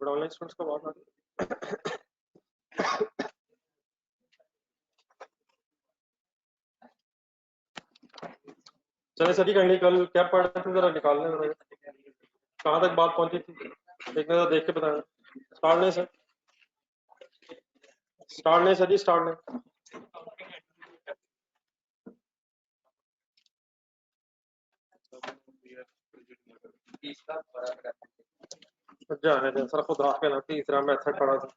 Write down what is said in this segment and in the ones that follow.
बड़ा online students का बहुत आ चले सर कहीं कल क्या पढ़ रहे थे जरा निकालने में कहाँ तक बात पहुंची थी एक नजर देख के बताना। स्टार्ट नहीं सर, स्टार्ट नहीं सर जी, स्टार्ट नहीं। जाने दें सर, खुद के ना तीसरा मेथड पढ़ा था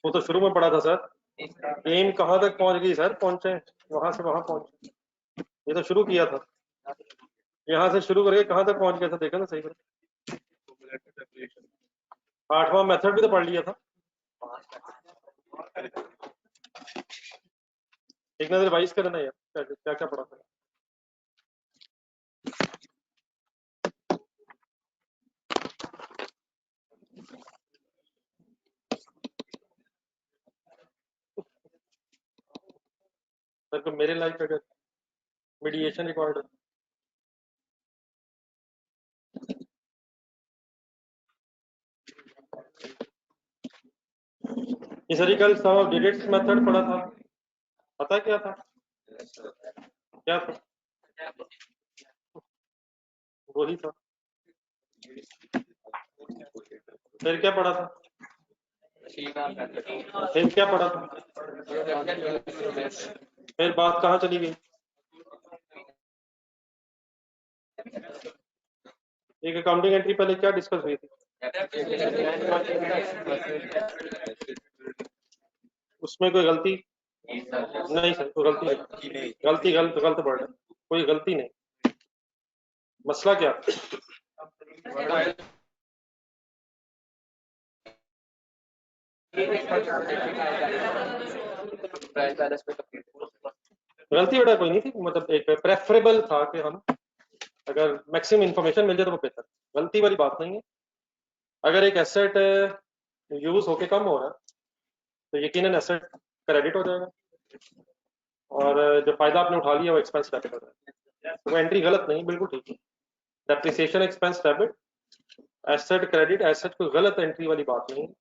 वो तो शुरू में पढ़ा था सर। एम कहाँ तक पहुंच गई सर, पहुंचे वहां से वहां पहुंचे, ये तो शुरू किया था, यहाँ से शुरू करके कहाँ तक पहुंच गया था देखा ना सही से। 8वां मेथड भी तो पढ़ लिया था। एक नजर रिवाइज करना यार, क्या क्या पढ़ा था। सर को मेरे लाइफ अगर मीडिएशन रिकॉर्ड ये सर कल सम ऑफ डिजिट्स मेथड पढ़ा था, पता क्या था, क्या था, वही था। फिर क्या पढ़ा था, फिर क्या पढ़ा था, फिर बात कहाँ चली गई। एक अकाउंटिंग एंट्री पहले क्या डिस्कस हुई थी, उसमें कोई गलती नहीं सर, कोई गलती नहीं, गलती गलत गलत वर्ड है, कोई गलती नहीं। मसला क्या, गलती बेटा कोई नहीं थी, मतलब एक प्रेफरेबल था कि हम अगर मैक्सिमम इंफॉर्मेशन मिल जाए तो वो बेहतर, गलती वाली बात नहीं है। अगर एक एसेट यूज होके कम हो रहा है तो यकीनन एसेट क्रेडिट हो जाएगा, और जो फायदा आपने उठा लिया वो एक्सपेंस डेबिट हो जाएगा। तो वो एंट्री गलत नहीं, बिल्कुल ठीक है। Depreciation expense debit, asset credit, asset कोई गलत एंट्री वाली बात नहीं है,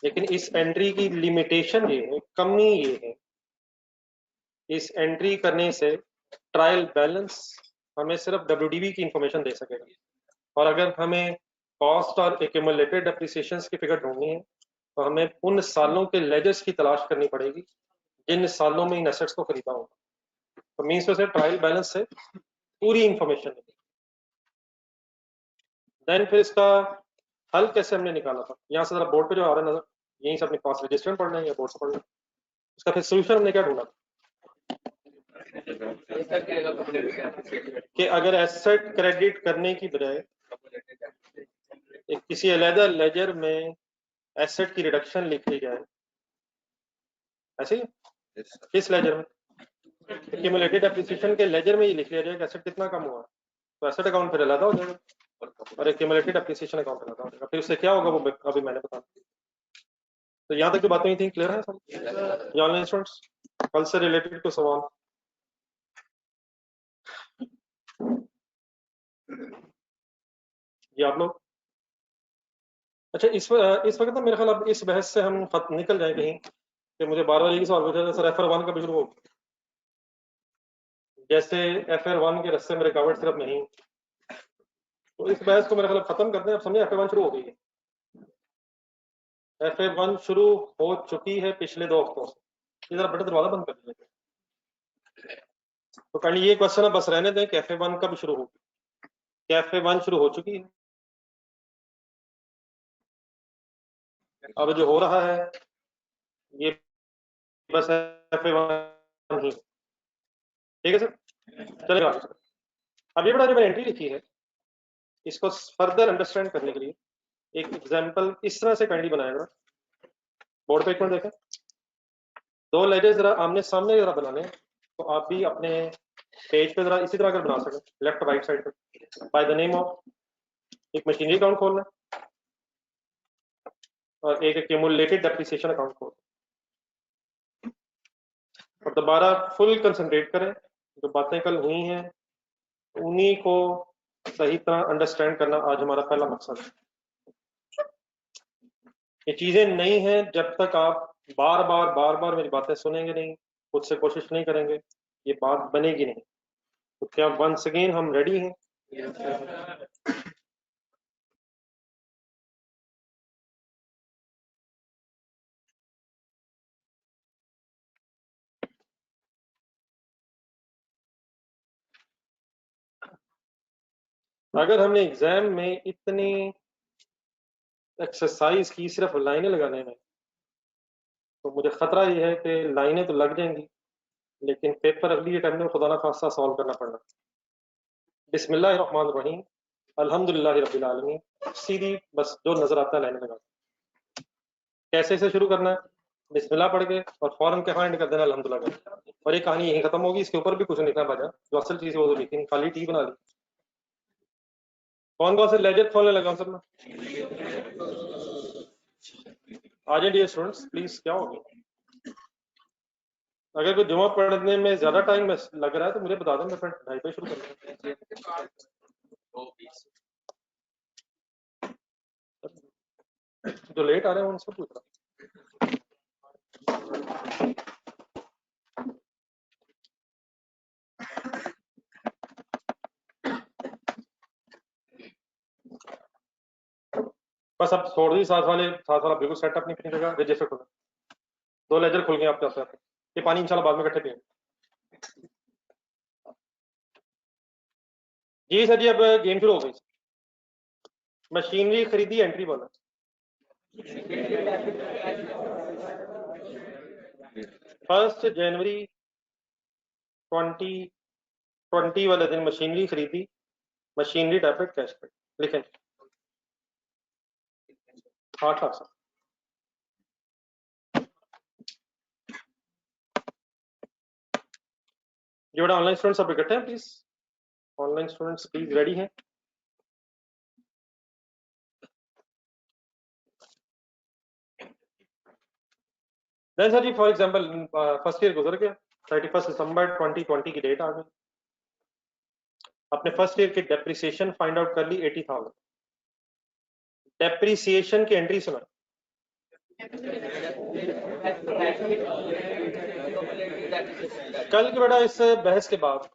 लेकिन इस एंट्री की लिमिटेशन ये है, कमी ये है, इस एंट्री करने से ट्रायल बैलेंस हमें सिर्फ WDV की इंफॉर्मेशन दे सकेगा, और अगर हमें कॉस्ट और एक्यूमुलेटेड डेप्रिसिएशंस की फिगर ढूंढनी है तो हमें उन सालों के लेजर्स की तलाश करनी पड़ेगी जिन सालों में इन एसेट्स को खरीदा होगा। तो मीन्स से ट्रायल बैलेंस से पूरी इंफॉर्मेशन है। देन फिर इसका हल कैसे हमने निकाला था, यहाँ से जरा बोर्ड पे जो आ रहा है नजर, यहीं से अपने पास रजिस्टर पढ़ना है या बोर्ड से पढ़ना है। इसका फिर सोल्यूशन हमने क्या ढूंढा था कि अगर एसेट क्रेडिट करने की बजाय किसी अलग लेजर में एसेट की रिडक्शन लिखी जाए, ऐसे ही किस लेजर में, एक्यूमुलेटेड डेप्रिसिएशन के लेजर में ही लिख लिया जाए कि एसेट कितना कम हुआ, तो एसेट अकाउंट फिर अलग हो जाएगा और एक्यूमुलेटेड डेप्रिसिएशन अकाउंट अलग हो जाएगा। फिर उससे क्या होगा वो अभी मैंने बताया। तो यहाँ तक जो बातें थी क्लियर है सब ऑनलाइन स्टूडेंट्स, कल से रिलेटेड कोई सवाल। ये आप लोग अच्छा इस वक्त ना मेरे ख्याल अब इस बहस से हम खत निकल जाए कहीं कि मुझे बार बार यही सवाल पूछा सर FR1 का भी शुरू हो, जैसे FR1 के रस्ते में रुकावट सिर्फ नहीं, तो इस बहस को मेरे ख्याल खत्म करते हैं। अब समझे FR1 शुरू हो गई है, FR1 शुरू हो चुकी है पिछले 2 हफ्तों से। जरा बड़ा दरवाजा बंद कर दीजिए। तो कहीं ये क्वेश्चन बस रहने दें कि FR1 कब शुरू होगी, क्या FR1 शुरू हो चुकी है। अब जो हो रहा है ये बस FR1 ही, ठीक है सर, चलेगा। अब ये बड़ा जो मैंने एंट्री लिखी है इसको फर्दर अंडरस्टैंड करने के लिए एक एग्जांपल इस तरह से काइंडली बनाया जरा, बोर्ड पे एक मिनट देखें। 2 लेजर जरा आमने सामने जरा बनाने हैं, तो आप भी अपने पेज पे जरा इसी तरह अगर बना सकें लेफ्ट राइट साइड पे, बाय द नेम ऑफ एक मशीनरी अकाउंट खोलना और एक एक्यूमुलेटेड डेप्रिसिएशन अकाउंट खोलना, और दोबारा फुल कंसंट्रेट करें, जो बातें कल हुई हैं उन्हीं को सही तरह अंडरस्टैंड करना आज हमारा पहला मकसद है। ये चीजें नई हैं, जब तक आप बार बार मेरी बातें सुनेंगे नहीं, खुद से कोशिश नहीं करेंगे, ये बात बनेगी नहीं। तो क्या वंस अगेन हम रेडी हैं? अगर हमने एग्जाम में इतनी एक्सरसाइज की सिर्फ लाइनें लगाने में, तो मुझे खतरा ये है कि लाइनें तो लग जाएंगी, लेकिन पेपर अगली अटेम्प्ट में खुदा ना खास्ता सॉल्व करना पड़ना। बिस्मिल्लाहिर्रहमानिर्रहीम, अल्हम्दुलिल्लाहि रब्बिल आलमीन। सीधी बस जो नजर आता है लाइनें लगा। कैसे से शुरू करना है? बिस्मिल्लाह पढ़ के और फौरन के फाइंड कर देना अल्हम्दुलिल्लाह का। और ये कहानी यहीं खत्म होगी, इसके ऊपर भी कुछ नहीं लिखना बचा, जो असल चीज है वो तो लिखी, खाली टी बना ली। कौन कौन से लेजर खोलने लगा सब में? आ जाए डियर स्टूडेंट्स प्लीज। क्या हो गया? अगर कोई जुमा पढ़ने में ज्यादा टाइम लग रहा है तो मुझे बता दें, मैं फिर 2:30 पे शुरू कर दूंगा। जो लेट आ रहे हैं उनसे पूछ रहा बस। अब छोड़ दी साथ वाला बिल्कुल सेटअप नहीं अपनी जगह, रजिस्टर खुला, 2 लेजर खुल गए आपके साथ। ये पानी इंशाल्लाह बाद में इकट्ठे पिएंगे। जी सर जी, अब गेम शुरू हो गई। मशीनरी खरीदी, एंट्री बोला। फर्स्ट जनवरी 2020 वाले दिन मशीनरी खरीदी, मशीनरी डेबिट कैश पे लिखें 8 लाख सर। जो बड़ा ऑनलाइन स्टूडेंट्स सब इकट्ठे हैं please, online students please ready हैं? देन सर जी फॉर एग्जांपल फर्स्ट ईयर गुजर गया, 31 दिसंबर 2020 की डेट आ गई। आपने फर्स्ट ईयर की डेप्रिसिएशन फाइंड आउट कर ली 80,000। डेप्रिसिएशन की एंट्री सुना? कल के बेटा इस बहस के बाद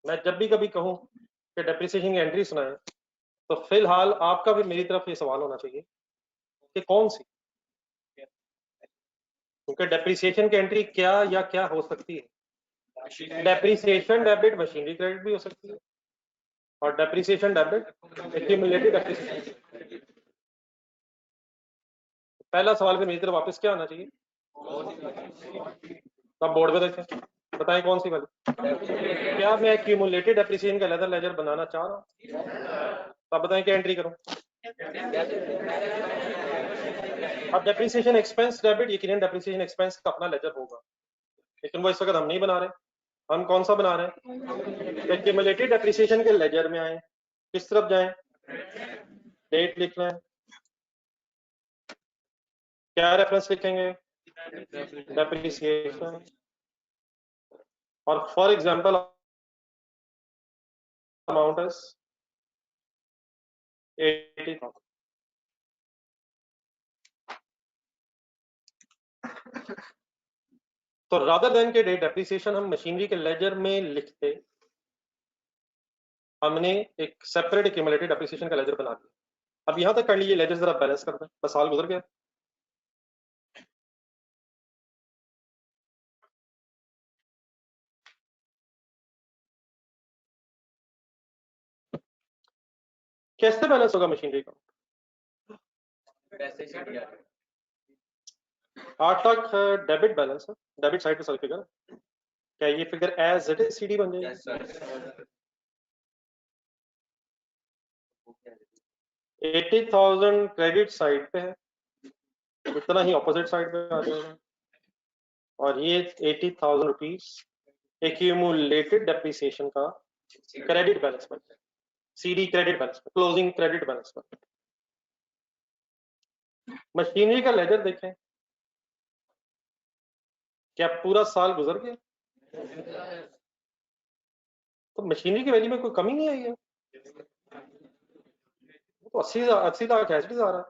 मैं जब भी कभी कहूं कि डेप्रिसिएशन की एंट्री सुनाए, तो फिलहाल आपका भी मेरी तरफ ये सवाल होना चाहिए कि कौन सी, क्योंकि डेप्रिसिएशन की एंट्री क्या या क्या हो सकती है। डेप्रिसिएशन डेबिट मशीनरी क्रेडिट भी हो सकती है, और डेप्रिसिएशन डेबिट एक्यूमुलेटेड डेप्रिसिएशन। पहला सवाल फिर मेरी तरफ वापस क्या आना चाहिए? तो आप बोर्ड पे देखें, बताएं कौन सी वाली। क्या मैं एक्यूमुलेटेड डेप्रिसिएशन का लेजर लेजर बनाना चाह रहा हूँ? तो आप बताएं क्या एंट्री करूं? अब डेप्रिसिएशन एक्सपेंस डेबिट यकीनन डेप्रिसिएशन एक्सपेंस का अपना लेजर होगा, लेकिन वो इस वक्त हम नहीं बना रहे। हम कौन सा बना रहे हैं? एक्यूमुलेटेड डेप्रिसिएशन के लेजर में आए, किस तरफ जाएं? डेट लिखना है। क्या रेफरेंस लिखेंगे? डेप्रिसिएशन। और फॉर एग्जांपल अमाउंट इज 80,000। तो रादर देन के डेट डेप्रिसिएशन हम मशीनरी के लेजर में लिखते, हमने एक सेपरेट एक्यूमुलेटेड डेप्रिसिएशन का लेजर बना दिया। अब यहां तक कर लीजिए, लेजर जरा बैलेंस कर दें, बस साल गुजर गया। कैसे बैलेंस होगा मशीनरी का? 8 लाख डेबिट बैलेंस है, डेबिट साइड पे सारी फिगर। क्या ये figure as it is CD बन जाएगी? 80,000 क्रेडिट साइड पे है, इतना ही ऑपोजिट साइड पे आ जाएगा। और ये 80,000 रुपीज एक्यूमुलेटेड डेप्रिसिएशन का क्रेडिट बैलेंस पर, सीडी क्रेडिट बैलेंस पर, क्लोजिंग क्रेडिट बैलेंस पर। मशीनरी का लेजर देखें, क्या पूरा साल गुजर गया? तो मशीनरी की वैल्यू में कोई कमी नहीं आई है, तो 80 लाख एच डी आ रहा है।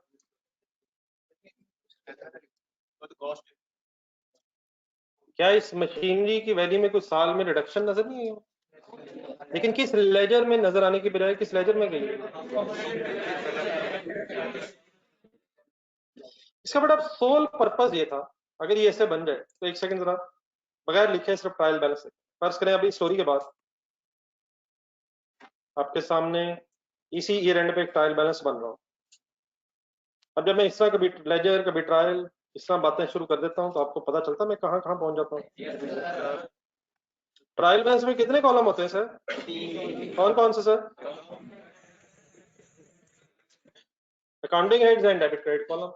क्या इस मशीनरी की वैल्यू में कुछ साल में रिडक्शन नजर नहीं है? लेकिन किस लेजर में नजर आने की बजाय किस लेजर में गई है? इसका बड़ा सोल पर्पस ये था, अगर ये ऐसे बन जाए तो एक सेकंड जरा बगैर लिखे सिर्फ ट्रायल बैलेंस फर्ज करें अभी स्टोरी के बाद आपके सामने इसी ईयर एंड पे एक ट्रायल बैलेंस बन रहा हो। अब जब मैं इस तरह कभी लेजर कभी ट्रायल इस तरह बातें शुरू कर देता हूँ तो आपको पता चलता मैं कहाँ कहाँ पहुंच जाता हूँ। ट्रायल बैलेंस में कितने कॉलम होते हैं सर? कौन कौन से sir? Accounting heads and debit credit column.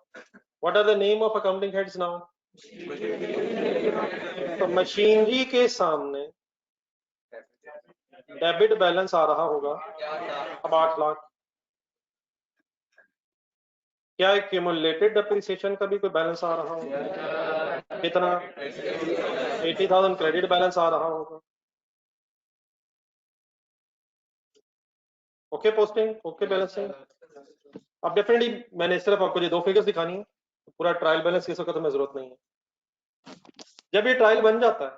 What are the name of accounting heads now? तो मशीनरी के सामने डेबिट बैलेंस आ रहा होगा अब 8 लाख। क्या एक्यूमुलेटेड डेप्रिसिएशन का भी कोई बैलेंस आ रहा होगा? कितना? 80,000 क्रेडिट बैलेंस आ रहा होगा। Okay posting, okay balancing. अब डेफिनेटली मैंने सिर्फ आपको ये 2 फिगर्स दिखानी है, पूरा ट्रायल बैलेंस किसी वक्त में जरूरत नहीं है। जब ये ट्रायल बन जाता है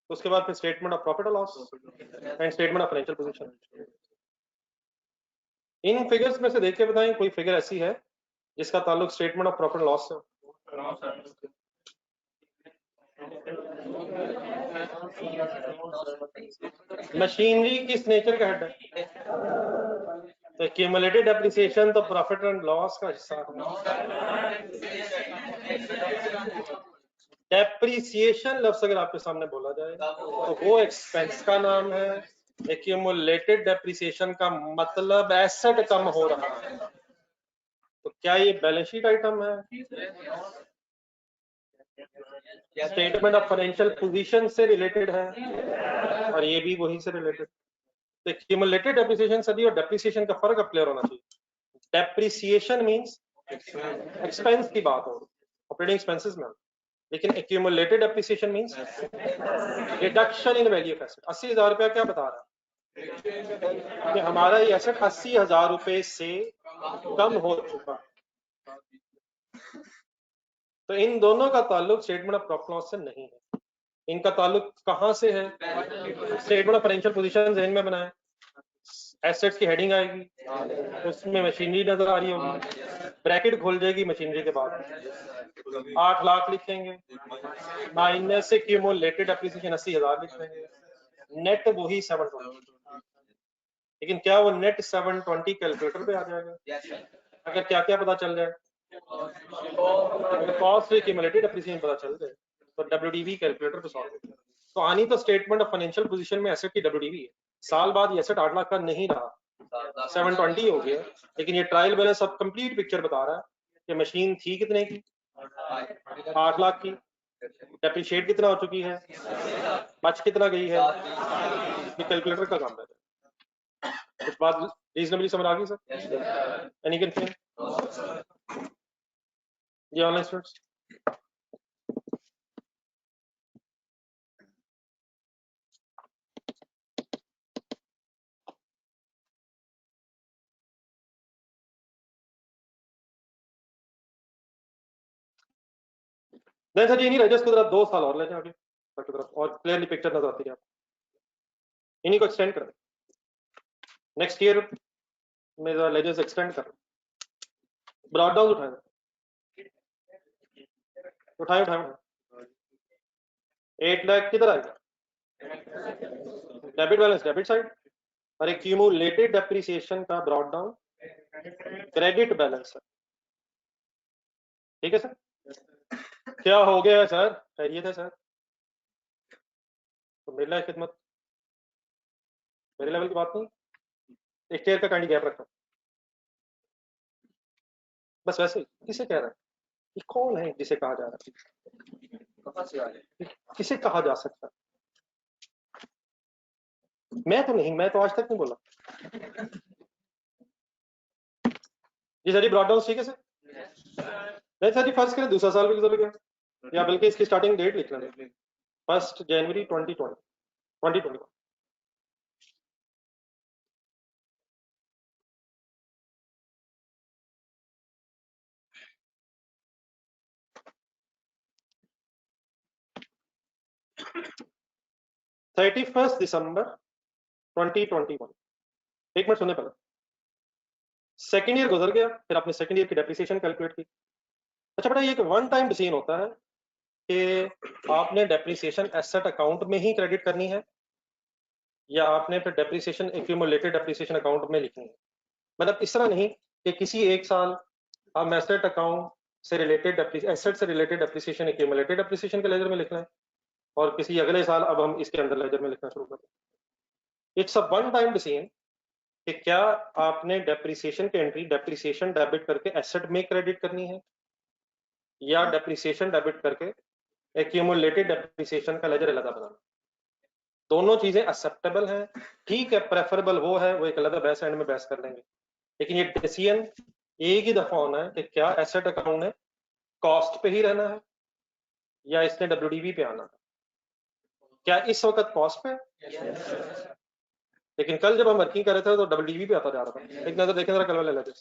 तो उसके बाद फिर स्टेटमेंट ऑफ प्रॉफिट और loss and statement of financial position. In figures में से देख के बताएं कोई फिगर ऐसी है जिसका ताल्लुक स्टेटमेंट ऑफ प्रॉफिट लॉस से? मशीनरी किस नेचर का हेड है? तो क्यूमुलेटेड डेप्रिसिएशन तो प्रॉफिट एंड लॉस का हिस्सा है। डेप्रिसिएशन लफ्ज अगर आपके सामने बोला जाए तो वो एक्सपेंस का नाम है। एक्यूमुलेटेड डेप्रिसिएशन का मतलब एसेट कम हो रहा है। तो क्या ये बैलेंस शीट आइटम है? स्टेटमेंट ऑफ फाइनेंशियल पोजीशन से रिलेटेड है और ये भी वही से रिलेटेड। तो एक्यूमुलेटेड डेप्रिसिएशन सभी और डेप्रिसिएशन का फर्क क्लियर होना चाहिए। डेप्रिसिएशन मींस एक्सपेंस की बात हो ऑपरेटिंग एक्सपेंसेस में, लेकिन accumulated depreciation means reduction in value of asset. 80,000 रुपया क्या बता रहा है कि हमारा ये एसेट 80,000 रुपए से कम हो चुका। तो इन दोनों का ताल्लुक स्टेटमेंट ऑफ प्रॉफिट लॉस से नहीं है। इनका ताल्लुक कहां से है? स्टेटमेंट ऑफ फाइनेंशियल पोजीशन जहन में बनाए, एसेट्स की हेडिंग आएगी, उसमें मशीनरी नजर आ रही होगी, ब्रैकेट खोल जाएगी मशीनरी के बाद 8 लाख लिखेंगे, माइनस से क्यूमुलेटेड एप्रिसिएशन 80,000 लिखेंगे, नेट वही 720। लेकिन क्या वो नेट 720 कैलकुलेटर पे आ जाएगा? अगर क्या क्या पता चल जाए, अगर कॉस्ट एक्यूमुलेटेड एप्रिसिएशन पता चल जाए तो डब्ल्यूडीवी कैलकुलेटर पे सॉल्व होगा। तो आनी तो स्टेटमेंट ऑफ फाइनेंशियल पोजीशन में एसेट की डब्ल्यूडीवी है। साल बाद ये एसेट 8 लाख का नहीं रहा, 720 हो गया, लेकिन ये ट्रायल बैलेंस अब कंप्लीट पिक्चर बता रहा है कि मशीन थी कितने की? 8 लाख की। डेप्रिशिएट कितना हो चुकी है? बच कितना गई है? ये कैलकुलेटर का काम है। कुछ बात रीजनेबली समझ आ गई सर? Any confusion? ये ऑनलाइन स्टूडेंट्स नहीं सर, ये नहीं रहा, इसको जरा 2 साल और ले जाए आगे तरफ और क्लियरली पिक्चर नजर आती है आपको। इन्हीं को एक्सटेंड कर नेक्स्ट ईयर में जरा लेजर्स एक्सटेंड कर, ब्रॉड डाउन उठाए उठाए उठाए 8 लाख किधर आएगा? डेबिट बैलेंस डेबिट साइड और एक्यूमुलेटेड डेप्रिसिएशन का ब्रॉड डाउन क्रेडिट बैलेंस है। ठीक है सर? क्या हो गया सर? खैरियत है सर? तो मेरे लायक खिदमत, मेरे लेवल की बात नहीं, एक चेयर का काइंडली गैप रखना बस। वैसे ही किसे कह रहा है? ये कौन है जिसे कहा जा रहा है? किसे कहा जा सकता है? मैं तो नहीं, मैं तो आज तक नहीं बोला। जी सर, ब्रॉड डाउन ठीक है सर? नहीं सर जी, फर्ज करें दूसरा साल भी गुजर गया, या बल्कि इसकी स्टार्टिंग डेट लिख लें 1 जनवरी 2020। 31 दिसंबर 2021, एक मिनट सुनने पहले। सेकेंड ईयर गुजर गया, फिर आपने सेकेंड ईयर की डेप्रिसिएशन कैलकुलेट की। अच्छा बेटा, ये एक वन टाइम डिसीजन होता है कि आपने डेप्रिसिएशन एसेट अकाउंट में ही क्रेडिट करनी है या आपने फिर डेप्रिसिएशन एक्यूमुलेटेड डेप्रिसिएशन अकाउंट में लिखनी है। मतलब इस तरह नहीं कि किसी एक साल हम एसेट अकाउंट से रिलेटेड एसेट से रिलेटेड डेप्रिसिएशन एक्यूमुलेटेड डेप्रिसिएशन के लेजर में लिख रहे हैं और किसी अगले साल अब हम इसके अंदर लेजर में लिखना शुरू कर दें। It's a one time decision कि क्या आपने डेप्रिसिएशन की एंट्री डेप्रिसिएशन डेबिट करके एसेट में क्रेडिट करनी है या डेप्रिसिएशन डेबिट करके एक्यूमुलेटेड डेप्रिसिएशन का लेजर अलग बनाना। दोनों चीजें एक्सेप्टेबल हैं, ठीक है। प्रेफरेबल वो है, वो एक अलग बहस एंड में बहस कर लेंगे, लेकिन ये डिसीजन एक ही दफा होना है कि क्या एसेट अकाउंट ने कॉस्ट पे ही रहना है या इसने डब्ल्यूडीवी पे आना है। क्या इस वक्त कॉस्ट पे लेकिन कल जब हम वर्किंग कर रहे थे तो डब्ल्यूडीवी पे आता जा रहा था। एक नजर देखें जरा कल वाले लेजर,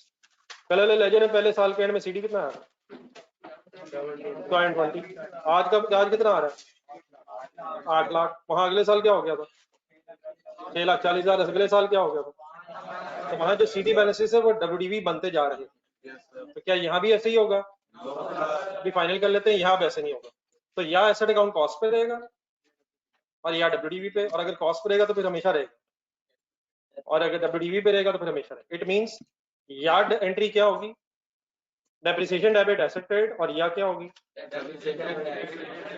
कल वाले लेजर में पहले साल के एंड में सीडी कितना आया था? 20। आज कितना आ रहा है? 8 लाख। वहां अगले साल क्या हो गया था? 6,40,000। अगले साल क्या हो गया था? तो वहां जो सीडी बैलेंसेस है वो डब्ल्यूडीवी बनते जा रहे हैं। तो क्या यहाँ भी ऐसे ही होगा? अभी फाइनल कर लेते हैं, यहाँ भी ऐसे नहीं होगा। तो या एसेट अकाउंट कॉस्ट पे रहेगा और या डब्ल्यूडीवी पे, और अगर कॉस्ट पे रहेगा तो फिर हमेशा रहेगा और अगर डब्ल्यूडीवी पे रहेगा तो फिर हमेशा रहेगा। इट मींस यार्ड एंट्री क्या होगी? डेप्रिसिएशन डेबिट एसेट क्रेडिट, और या क्या होगी?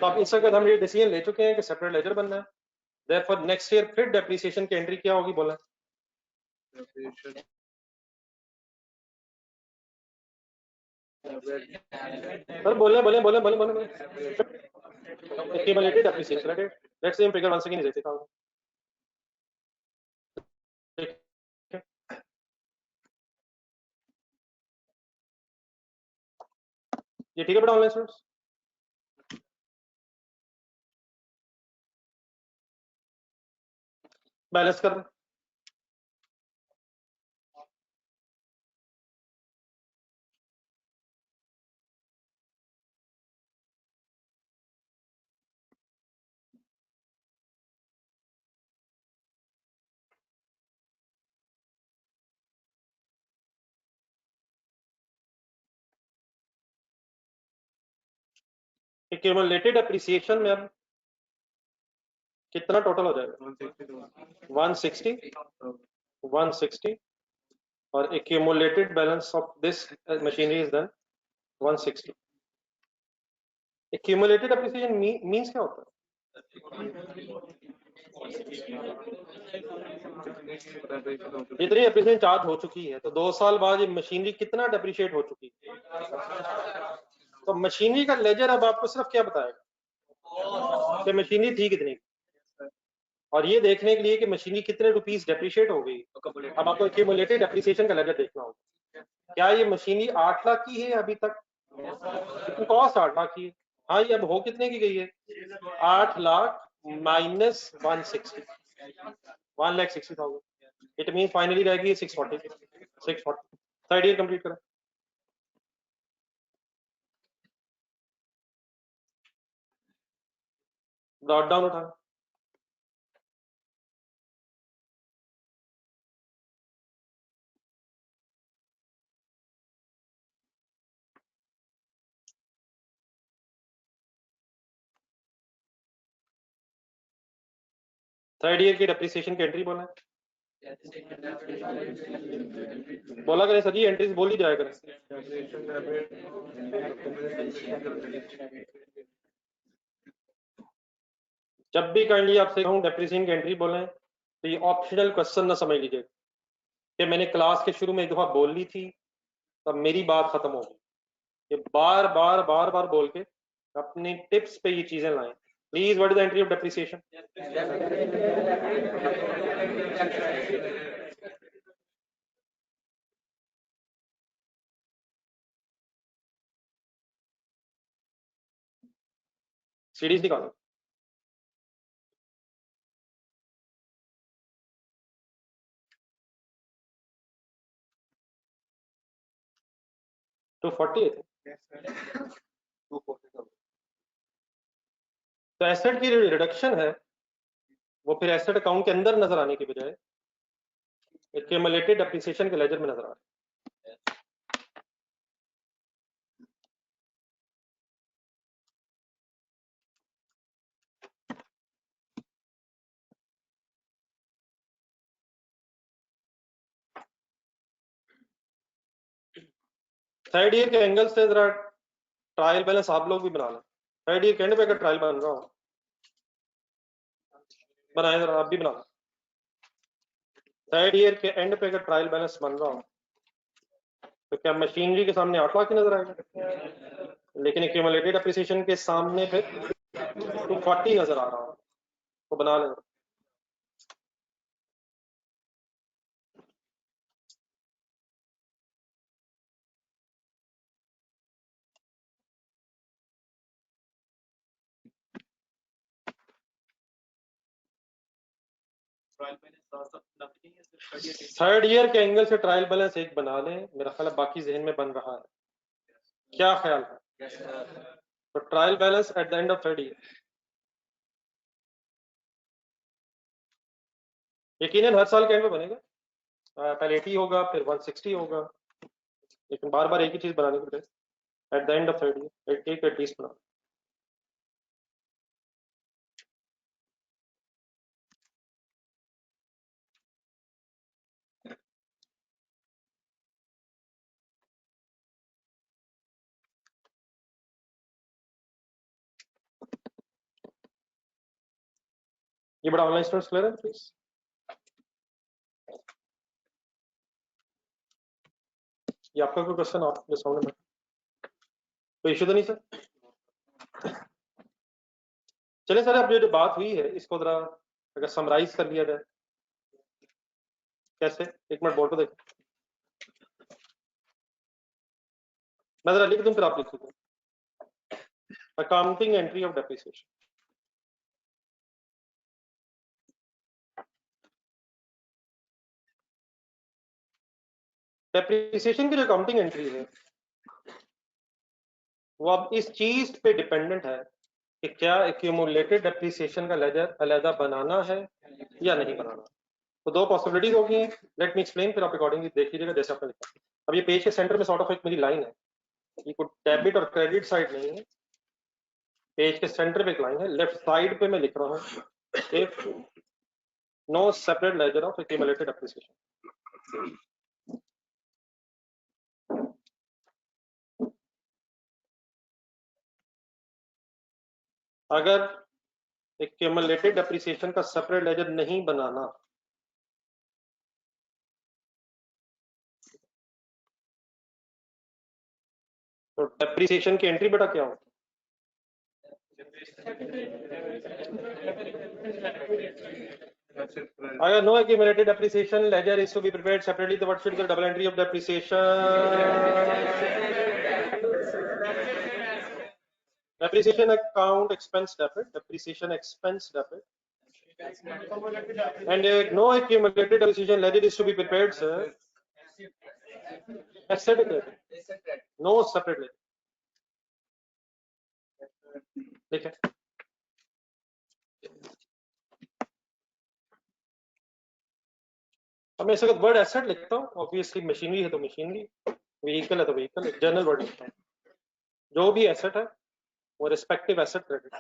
तो अब इस वक्त हम ये डिसीजन ले चुके हैं कि सेपरेट लेजर बनना है। देयरफॉर नेक्स्ट ईयर फिर डेप्रिसिएशन की एंट्री क्या होगी? बोला सर, बोले बोले बोले बोले बोले बोले accumulated depreciation credit. Let's say figure once again is ऐसे था। ठीक है, ये ठीक है बेटा ऑनलाइन स्टूडेंट्स? बैलेंस कर रहे accumulated depreciation में अब कितना टोटल हो जाएगा? 160 160 और accumulated balance of this machinery is then 160. accumulated depreciation means क्या होता है? जितनी डेप्रिसिएशन चार्ज हो चुकी है तो 2 साल बाद ये मशीनरी कितना डेप्रिशिएट हो चुकी है। तो मशीनरी का लेजर अब आपको सिर्फ क्या बताएगा कि मशीनरी थी कितनी, और ये देखने के लिए कि मशीनरी कितने रुपीस डेप्रिशिएट हो गई अब आपको एक्यूमुलेटेड डेप्रिसिएशन का लेजर देखना होगा। क्या ये मशीनरी 8 लाख की है अभी तक? कॉस्ट 8 लाख की है। हाँ, ये अब हो कितने की गई है? 8 lakh minus 160, 1,60,000। It mean finally रहेगी 640। थर्ड ईयर कंप्लीट करें। डॉट डाउन उठा। थर्ड ईयर की डेप्रिसिएशन की एंट्री बोला बोला करें सर जी, एंट्रीज बोल ही जाया करें। जब भी काइंडली आपसे कहूँ डेप्रिसिएशन की एंट्री बोलें तो ये ऑप्शनल क्वेश्चन ना समझ लीजिए कि मैंने क्लास के शुरू में एक दफा बोल ली थी तब मेरी बात खत्म हो गई। ये बार बार बार बार बोल के अपनी टिप्स पे ये चीजें लाएं। Please, what is the entry of depreciation? Series निकालो। तो 40 तो एसेट की रिडक्शन है वो फिर एसेट अकाउंट के अंदर नजर आने की बजाय एक्यूमुलेटेड डेप्रिसिएशन के लेजर में नजर आ रहा है। थर्ड ईयर के एंगल से जरा ट्रायल बैलेंस आप लोग भी बना लें। थर्ड ईयर के एंड पे अगर ट्रायल बन रहा हो बनाए, जरा आप भी बना लें। थर्ड ईयर के एंड पे अगर ट्रायल बैलेंस बन रहा हो तो क्या मशीनरी के सामने 8 लाख ही नजर आएगा, लेकिन एक्यूमुलेटेड एप्रिसिएशन के सामने फिर 240 नजर आ रहा हो तो बना लें। थर्ड ईयर के एंगल से ट्रायल बैलेंस एक बना लें, मेरा ख्याल है बाकी जहन में बन रहा है। क्या ख्याल है? तो trial balance eight the end of third year यकीनन हर साल के एंड में बनेगा। पहले 80 होगा, फिर 160 होगा, लेकिन बार बार एक ही चीज बनाने की बजाय eight the end of third year एक एटलीस्ट बना। ये बड़ा ऑनलाइन स्टूडेंट्स क्लियर है प्लीज? ये आपका कोई क्वेश्चन आपके सामने में कोई इशू तो नहीं सर? चलिए सर, अब जो बात हुई है इसको जरा अगर समराइज कर लिया जाए कैसे, एक मिनट बोर्ड पे देखो, मैं जरा लिख दूं फिर आप लिख दो। Accounting entry of depreciation. Depreciation की जो अकाउंटिंग एंट्री है वो अब इस चीज पे डिपेंडेंट है कि क्या एक्यूमुलेटेड डेप्रिसिएशन का लेजर अलहदा बनाना है या नहीं बनाना। तो दो पॉसिबिलिटीज होगी। लेट मी एक्सप्लेन, फिर आप अकॉर्डिंगली देख लीजिएगा जैसे आपने लिखा। अब ये पेज के सेंटर में सॉर्ट ऑफ एक मेरी लाइन है, ये कोई डेबिट और क्रेडिट साइड नहीं है, पेज के सेंटर पे एक लाइन है, लेफ्ट साइड पे मैं लिख रहा हूँ if no separate ledger of accumulated depreciation. अगर एक्यूमुलेटेड डेप्रिसिएशन का सेपरेट लेजर नहीं बनाना तो डेप्रिसिएशन की एंट्री बेटा क्या होती है? अगर no accumulated depreciation ledger is to be prepared separately, तो what should be the double entry of depreciation account expense debit, depreciation expense debit, and no accumulated depreciation ledger is to be prepared, sir. Asset credit, no separate ledger. ठीक है, अब मैं इसका word asset लिखता हूँ, obviously machinery है तो machinery, vehicle है तो व्हीकल, जनरल वर्ड लिखता हूँ। जो भी एसेट है वो रिस्पेक्टिव एसेट क्रेडिट।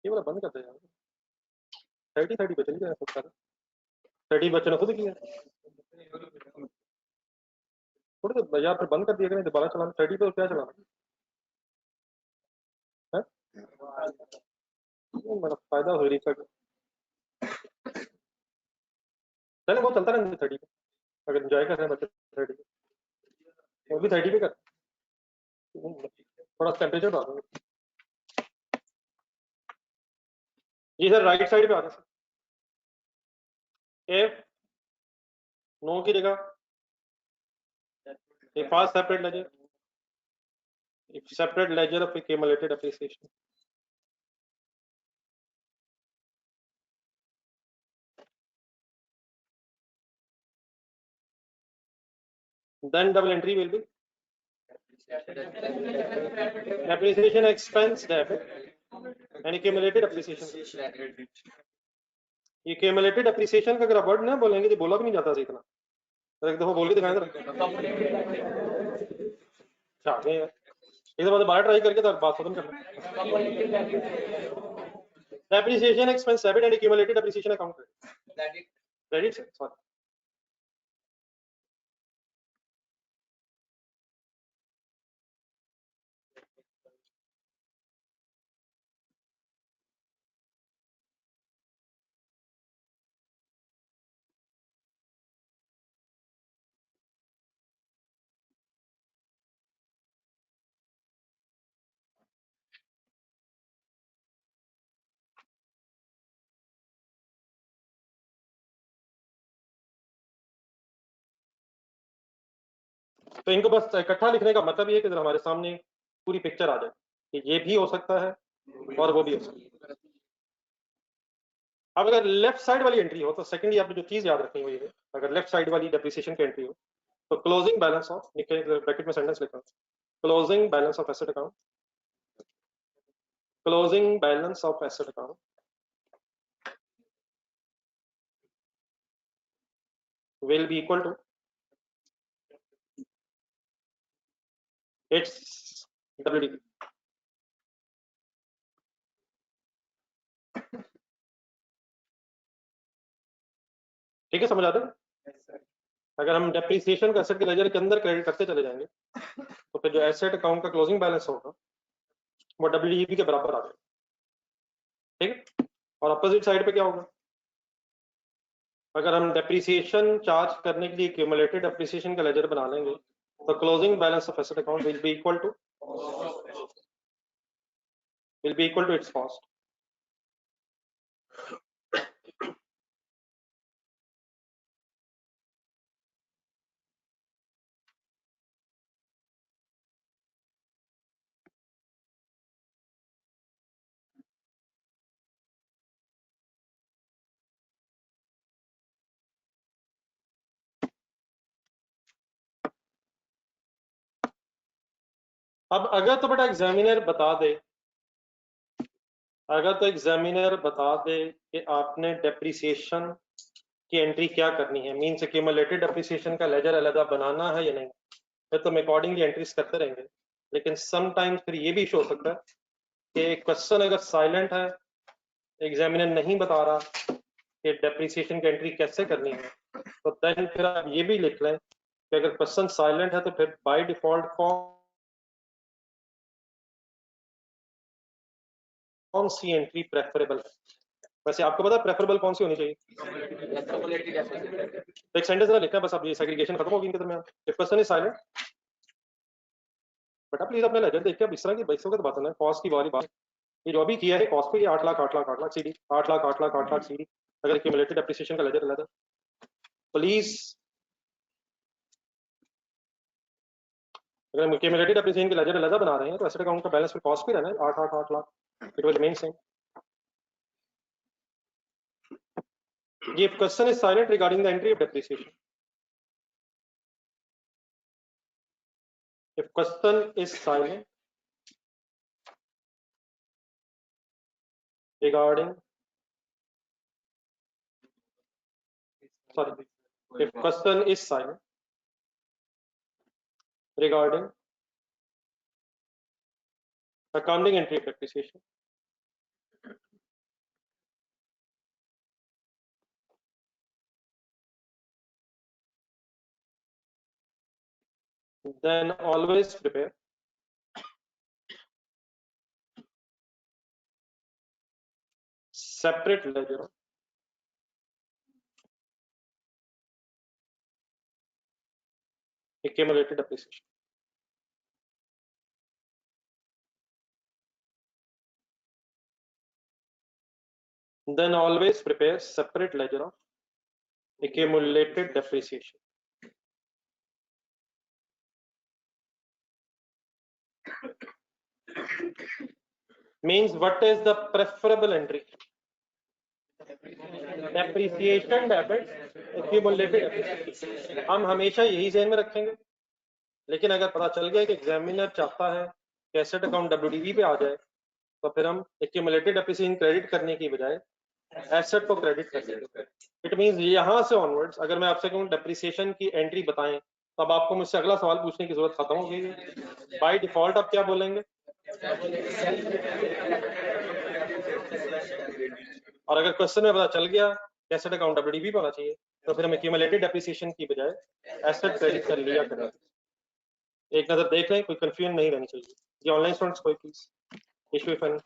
ये वाला बंद कर दे यार, 30 पे चली जाए सब सारा, 30 बच्चों ने खुद किया, थोड़ी देर बाजार पर बंद कर दिया करें, दोबारा चलाना 30 पे, क्या चलाना है? मेरा फायदा हो रही है, चलो वो चलता रहता 30 पे, अगर एंजॉय कर रहे हैं बच्चे 30 पे, वो भी 30 पे कर, थोड़ा टेम्परेचर बढ़ा दूंगा। जी सर, राइट साइड पे आ जाए, एफ नो की जगह a fast separate ledger, separate ledger of accumulated appreciation. then double entry will be depreciation expense debit and accumulated depreciation. accumulated depreciation का अगर वर्ड ना बोलेंगे तो बोला भी नहीं जाता सही इतना, तो एक दफा बोल के दिखाएं जरा। एक दफा दोबारा ट्राई करके तो बात खत्म करना। depreciation expense debit and accumulated depreciation account credit sir, sorry. तो इनको बस इकट्ठा लिखने का मतलब ये है कि हमारे सामने पूरी पिक्चर आ जाए कि ये भी हो सकता है और वो भी हो सकता है। अब अगर लेफ्ट साइड वाली एंट्री हो तो सेकेंडली आपने जो चीज याद रखनी हुई है, अगर लेफ्ट साइड वाली डेप्रिसिएशन की एंट्री हो तो क्लोजिंग बैलेंस ऑफ, ब्रैकेट में सेंटेंस लिखा, closing balance of asset account, closing balance of asset account will be equal to its WDP. ठीक है, समझ आता है? अगर हम डेप्रिसिएशन को एसेट के लेजर के अंदर क्रेडिट करते चले जाएंगे तो फिर जो एसेट अकाउंट का क्लोजिंग बैलेंस होगा वो WDP के बराबर आ जाएगा। ठीक है, और अपोजिट साइड पे क्या होगा, अगर हम डेप्रिसिएशन चार्ज करने के लिए क्यूमुलेटेड डेप्रिसिएशन का लेजर बना लेंगे तो closing balance of asset account will be equal to its cost. अब अगर तो बेटा एग्जामिनर बता दे, अगर तो एग्जामिनर बता दे कि आपने डेप्रिसिएशन की एंट्री क्या करनी है, मींस एक्यूमुलेटेड डेप्रिसिएशन का लेजर अलग बनाना है या नहीं, फिर तो हम अकॉर्डिंगली एंट्रीज करते रहेंगे। लेकिन समटाइम्स फिर ये भी इशू हो सकता है कि क्वेश्चन अगर साइलेंट है, एग्जामिनर नहीं बता रहा कि डेप्रिसिएशन की एंट्री कैसे करनी है, तो देन फिर आप ये भी लिख लें कि अगर क्वेश्चन साइलेंट है तो फिर बाय डिफॉल्ट कौन सी एंट्री प्रेफरेबल है। वैसे आपको पता है प्रेफरेबल कौन सी होनी चाहिए? एक सेंटेंस जरा लिखना, बस अब ये सेग्रीगेशन खत्म होगी इनके दरमियान। इफ क्वेश्चन इज साइलेंट, बेटा प्लीज अपने लेजर देख के अब इस तरह की बैसों की बात है, कॉस्ट की वाली बात, ये जो भी किया है कॉस्ट पे, ये 8 लाख 8 लाख 8 लाख सीडी, 8 लाख 8 लाख 8 लाख सीडी, अगर एक्यूमुलेटेड डेप्रिसिएशन का लेजर अलग है प्लीज, अगर हम एक्यूमुलेटेड डेप्रिसिएशन का लेजर अलग बना रहे हैं तो एसेट अकाउंट का बैलेंस में कॉस्ट भी रहना है 8 8 8 lakh, it will remain same. If question is silent regarding the entry of depreciation, if question is silent regarding, sorry, if question is silent regarding accounting entry of depreciation, then always prepare separate ledger of accumulated depreciation. Then always prepare separate ledger of accumulated depreciation. Means what is the preferable entry? Depreciation debit, accumulated depreciation. हम हमेशा यही ध्यान में रखेंगे लेकिन अगर पता चल गया कि एग्जामिनर चाहता है कि एसेट अकाउंट WDV पे आ जाए, तो फिर हम एक्यूमुलेटेड डेप्रिसिएशन क्रेडिट करने की बजाय एसेट को क्रेडिट कर देंगे। इट मींस यहाँ से ऑनवर्ड्स अगर मैं आपसे कहूँ डेप्रिसिएशन की एंट्री बताएं, तब आपको मुझसे अगला सवाल पूछने की जरूरत खत्म हो गई। बाय डिफॉल्ट आप क्या बोलेंगे? और अगर क्वेश्चन में पता चल गया एसेट अकाउंट WDV पे होना चाहिए, तो फिर हम एक्यूमुलेटेड डेप्रिसिएशन की बजाय एसेट क्रेडिट कर लिया करें। एक नजर देख लें, कोई कंफ्यूजन नहीं रहनी चाहिए। ये ऑनलाइन स्टूडेंट्स कोई प्लीज इशू इफ एनी।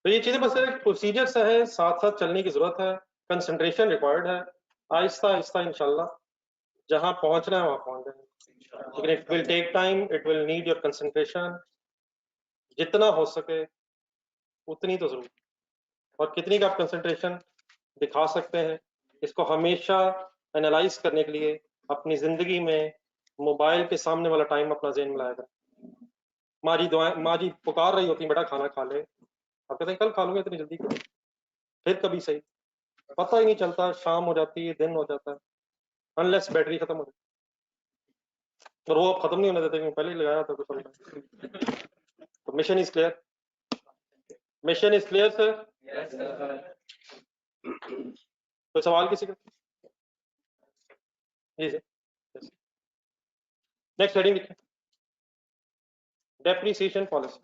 तो ये चीजें बस एक प्रोसीजर सा है, साथ साथ चलने की जरूरत है, कंसंट्रेशन रिक्वायर्ड है, आहिस्ता आहिस्ता इंशाल्लाह जहां पहुंचना है वहां पहुंच जाएंगे। लेकिन it will take time, it will need your concentration, जितना हो सके उतनी तो जरूर। और कितनी का आप कंसंट्रेशन दिखा सकते हैं, इसको हमेशा एनालाइज करने के लिए अपनी जिंदगी में मोबाइल के सामने वाला टाइम अपना ज़हन में लाया करें। माँ जी पुकार रही होती बेटा खाना खा ले, आप कहते हैं कल खा लूंगा, इतनी जल्दी क्यों? फिर कभी सही, पता ही नहीं चलता, शाम हो जाती है, दिन हो जाता है, अनलेस बैटरी खत्म हो जाती है। और वो अब खत्म नहीं होने देते क्योंकि पहले ही लगाया था कुछ। तो mission is clear, mission is clear sir. कोई सवाल किसी का? जी सर। नेक्स्ट हेडिंग लिखें, depreciation policy.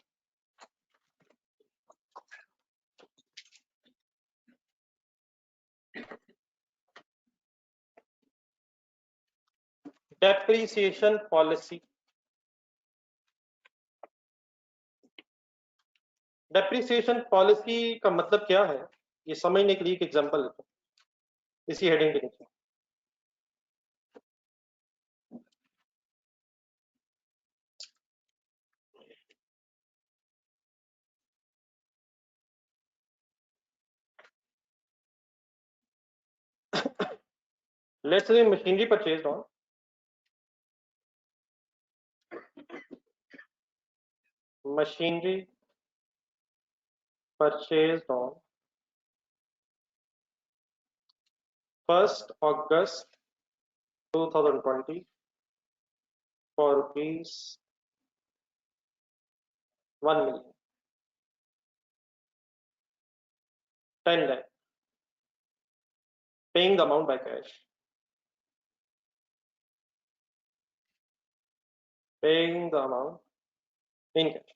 Depreciation policy, depreciation policy का मतलब क्या है, ये समझने के लिए एक एग्जांपल लेते हैं इसी हेडिंग के नीचे। Let's say machinery purchased on machinery purchased on 1st August 2020 for rupees 1 million, 10 lakh, paying the amount by cash, paying the amount in cash।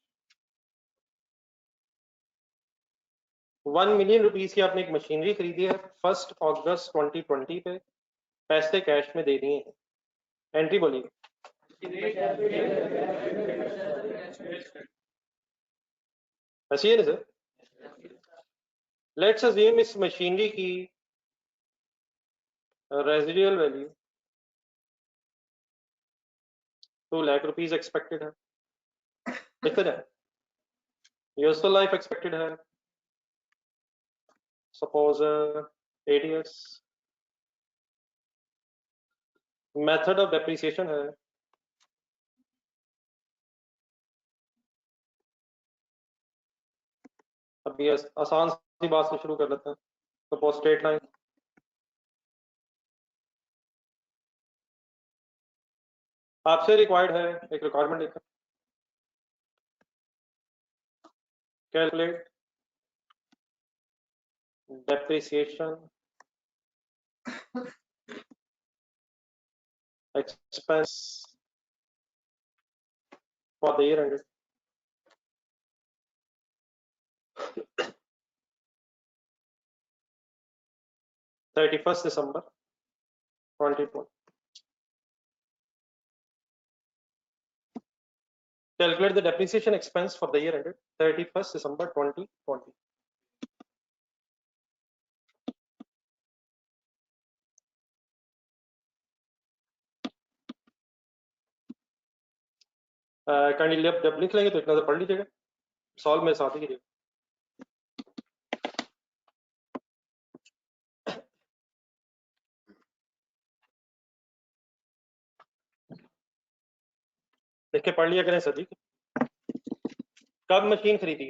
1 million rupees की आपने एक मशीनरी खरीदी है 1 अगस्त 2020 पे, पैसे कैश में दे दिए हैं, एंट्री बोलिए। ऐसी है ना सर? लेट्स अज्यूम इस मशीनरी की residual value 2 lakh rupees expected है, लिखते जाए। यूजफुल लाइफ एक्सपेक्टेड है suppose 8 years। Method of depreciation है अभी आसान सी बात से शुरू कर लेते हैं, सपोज स्ट्रेट लाइन। आपसे रिक्वायर्ड है, एक रिक्वायरमेंट लिखा, calculate depreciation expense for the year ended 31st December 2020। Calculate the depreciation expense for the year ended 31st December 2020। Kindly जब लिख लेंगे तो एक नजर पढ़ लीजिएगा, सॉल्व में साथ ही कीजिएगा। लिख के पढ़ लिया करें सर जी। कब मशीन खरीदी?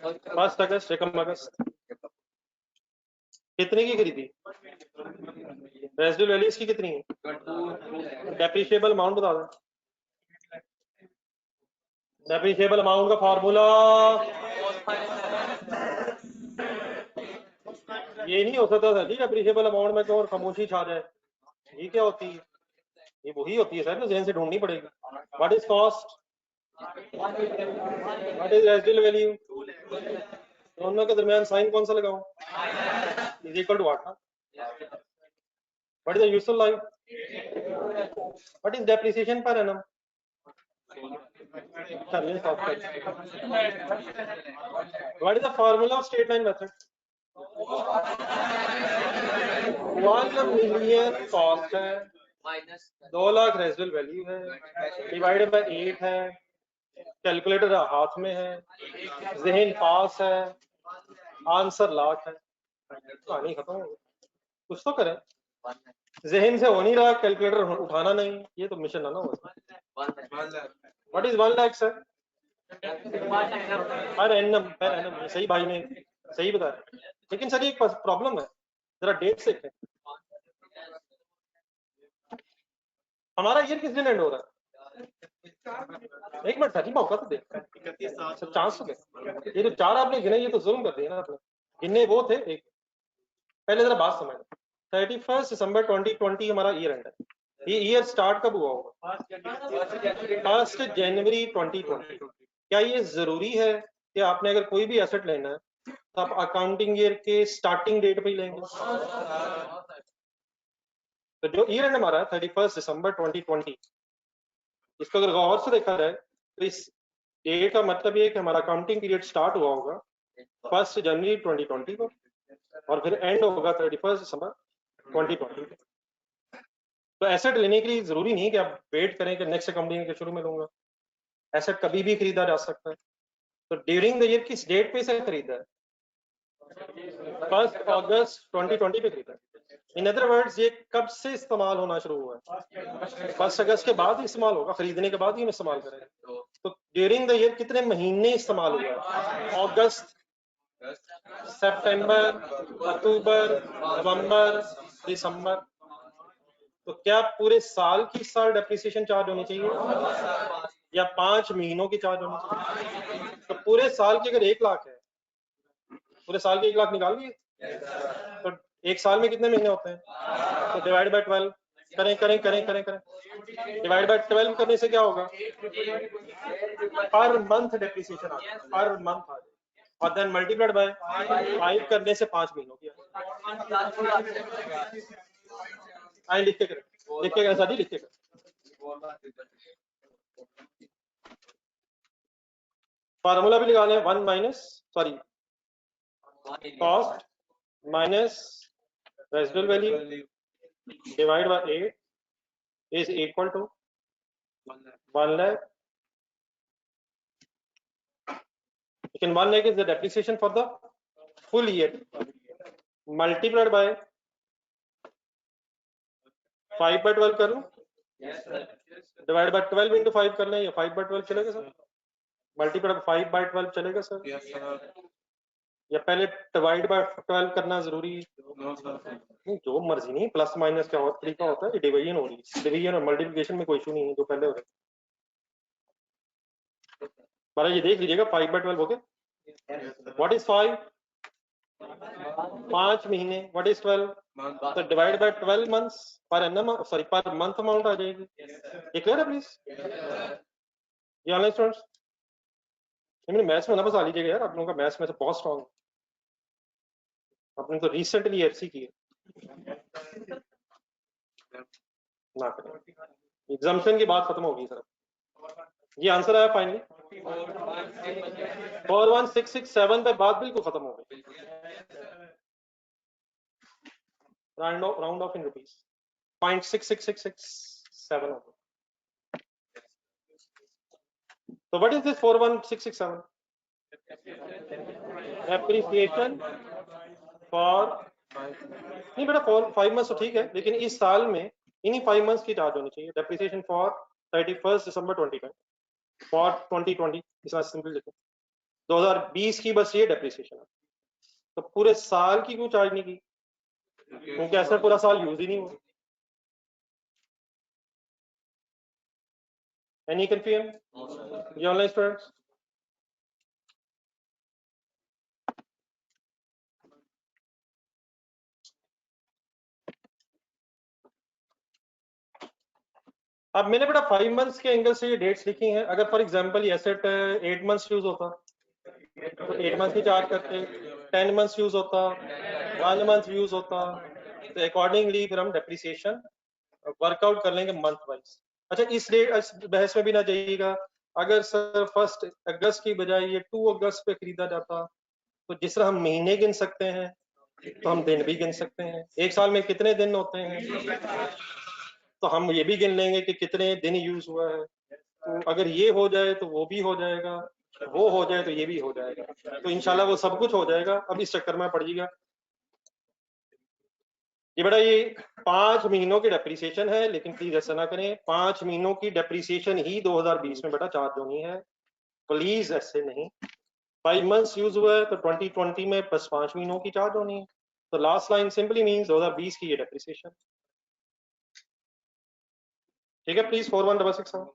1 अगस्त, 1 अगस्त। कितने की खरीदी? रेजिडुअल वैल्यू इसकी कितनी है? डेप्रिशिएबल अमाउंट बता दें। डेप्रिशिएबल अमाउंट का फार्मूला ये नहीं हो सकता सर जी, डेप्रिशिएबल अमाउंट में तो और खामोशी छा जाए। ये क्या होती है? ये वही होती है सर, ना जहन से ढूंढनी पड़ेगी। What is cost? What is residual value? दोनों के दरमियान साइन कौन सा लगाऊं? Is equal to what? What is the useful life? What is depreciation per annum? What is the formula of straight line method? 1 million cost है, 2 lakh residual value है, divided by 8 है, calculator हाथ में है, जहन पास है, आंसर लाख है। कहानी खत्म हो गई। कुछ तो करें। जहन से हो नहीं रहा, कैलकुलेटर उठाना नहीं, ये तो मिशन है ना। What is 1 lakh sir? Per annum सही भाई ने सही बताया, लेकिन सर एक प्रॉब्लम है, जरा डेट से हमारा ईयर किस दिन एंड हो रहा है? एक मिनट सर, मौका तो दे, चांस तो दे। ये जो 4 आपने गिने, ये तो जुल्म कर दिया ना आपने। गिने वो थे एक, पहले जरा बात समझ। 31 दिसंबर 2020 हमारा ईयर एंड है। ये ईयर स्टार्ट कब हुआ होगा? 1 जनवरी 2020। क्या ये जरूरी है कि आपने अगर कोई भी एसेट लेना है तो आप अकाउंटिंग ईयर के स्टार्टिंग डेट पे ही लेंगे? तो जो ईयर एंड हमारा 31 दिसंबर 2020, इसको अगर गौर से देखा जाए तो इस डेट का मतलब ये कि हमारा अकाउंटिंग पीरियड स्टार्ट हुआ होगा 1 जनवरी 2020 को और फिर एंड होगा 31 दिसंबर 2020। तो एसेट लेने के लिए जरूरी नहीं कि आप वेट करें कि नेक्स्ट अकाउंटिंग के शुरू में लूंगा। एसेट कभी भी खरीदा जा सकता है। तो ड्यूरिंग द ईयर किस डेट पे से खरीदा है? 1 अगस्त 2020 पे खरीदा है। इन अदर वर्ड्स, ये कब से इस्तेमाल होना शुरू हुआ है? 1 अगस्त के बाद ही इस्तेमाल होगा, खरीदने के बाद ही हम इस्तेमाल करेंगे। तो ड्यूरिंग द ईयर कितने महीने इस्तेमाल हुआ है? अगस्त, सितंबर, अक्टूबर, नवंबर, दिसंबर। तो क्या पूरे साल की साल डेप्रिसिएशन चार्ज होनी चाहिए या 5 महीनों की चार्ज होनी चाहिए? तो पूरे साल की अगर 1 लाख है, पूरे साल के 1 लाख निकाल लिए, तो एक साल में कितने महीने होते हैं? तो डिवाइड बाय 12 करें। डिवाइड बाय 12 करने से क्या होगा? पर मंथ डेप्रिसिएशन आ जाएगा, पर मंथ आ जाएगा। और देन मल्टीप्लाइड बाय 5 करने से 5 महीनों की आए। लिख के करें शादी, लिख के करें। फार्मूला भी लगा लें, 1 minus cost minus residual value divide by 8 is equal to 1 lakh. Again, 1 lakh is the depreciation for the full year multiplied by 5 by 12 कर लूं, डिवाइड बाय 12 into 5 कर लें, या 5 by 12 चलेगा सर? मल्टीप्लाइड 5 by 12 चलेगा सर? या पहले divide by 12 करना जरूरी है? नहीं, जो मर्जी नहीं, प्लस माइनस का और तरीका होता है। डिवीजन हो रही है, डिवीजन और मल्टीप्लिकेशन में कोई इशू नहीं है, जो पहले हो रहा है। पर ये देख लीजिएगा 5 by 12 हो गया। What is 5? 5 महीने। What is 12? तो डिवाइड बाय 12 मंथ्स पर एनम, सॉरी पर मंथ अमाउंट आ जाएगी। ये क्लियर है प्लीज? ये ऑनलाइन स्टूडेंट्स, मैंने मैथ्स में ना बता लीजिएगा यार, आप लोगों का मैथ्स में से बहुत स्ट्रांग है। आपने तो रिसेंटली एफसी की है ना करें। एग्जाम्पशन की बात खत्म होगी सर। ये आंसर आया फाइनली 41667 पे बात बिल्कुल खत्म हो गई। राउंड ऑफ इन रुपीस 0.66667 हो गया। तो what is this 41667? Appreciation for, नहीं बेटा 5 मंथ्स तो ठीक है, लेकिन इस साल में इन्हीं 5 मंथ्स की चार्ज होनी चाहिए। डेप्रिसिएशन फॉर 31 दिसंबर 2020 फॉर 2020, इसमें सिंपल लिखो 2020 की बस ये डेप्रिसिएशन है। तो पूरे साल की क्यों चार्ज नहीं की? क्योंकि ऐसा पूरा साल यूज ही नहीं हुआ। एनी कंफ्यूजन ये ऑनलाइन स्टूडेंट्स? अब मैंने बेटा 5 मंथ्स के एंगल से ये डेट्स लिखी हैं। अगर फॉर एग्जांपल ये एसेट 8 मंथ्स यूज होता तो 8 मंथ्स की चार्ज करते, 10 मंथ्स यूज होता, 1 मंथ यूज होता, तो अकॉर्डिंगली फिर हम डेप्रिसिएशन वर्कआउट कर लेंगे मंथ वाइज। अच्छा इस बहस में भी ना जाइएगा, अगर सर 1 अगस्त की बजाय ये 2 अगस्त पे खरीदा जाता तो जिस तरह हम महीने गिन सकते हैं तो हम दिन भी गिन सकते हैं। एक साल में कितने दिन होते हैं तो हम ये भी गिन लेंगे कि कितने दिन यूज हुआ है। तो अगर ये हो जाए तो वो भी हो जाएगा, वो हो जाए तो ये भी हो जाएगा, तो इंशाल्लाह वो सब कुछ हो जाएगा। अब इस चक्कर में पड़िएगा। ये बेटा ये 5 महीनों की डेप्रिसिएशन है, लेकिन प्लीज ऐसा ना करें, 5 महीनों की डेप्रिसिएशन ही 2020 में बेटा चार्ज होनी है, प्लीज ऐसे नहीं। 5 मंथ्स यूज हुआ है तो 2020 में बस 5 महीनों की चार्ज होनी है। तो लास्ट लाइन सिंपली मीन्स 2020 की ये डेप्रिसिएशन। ठीक है, प्लीज 4166।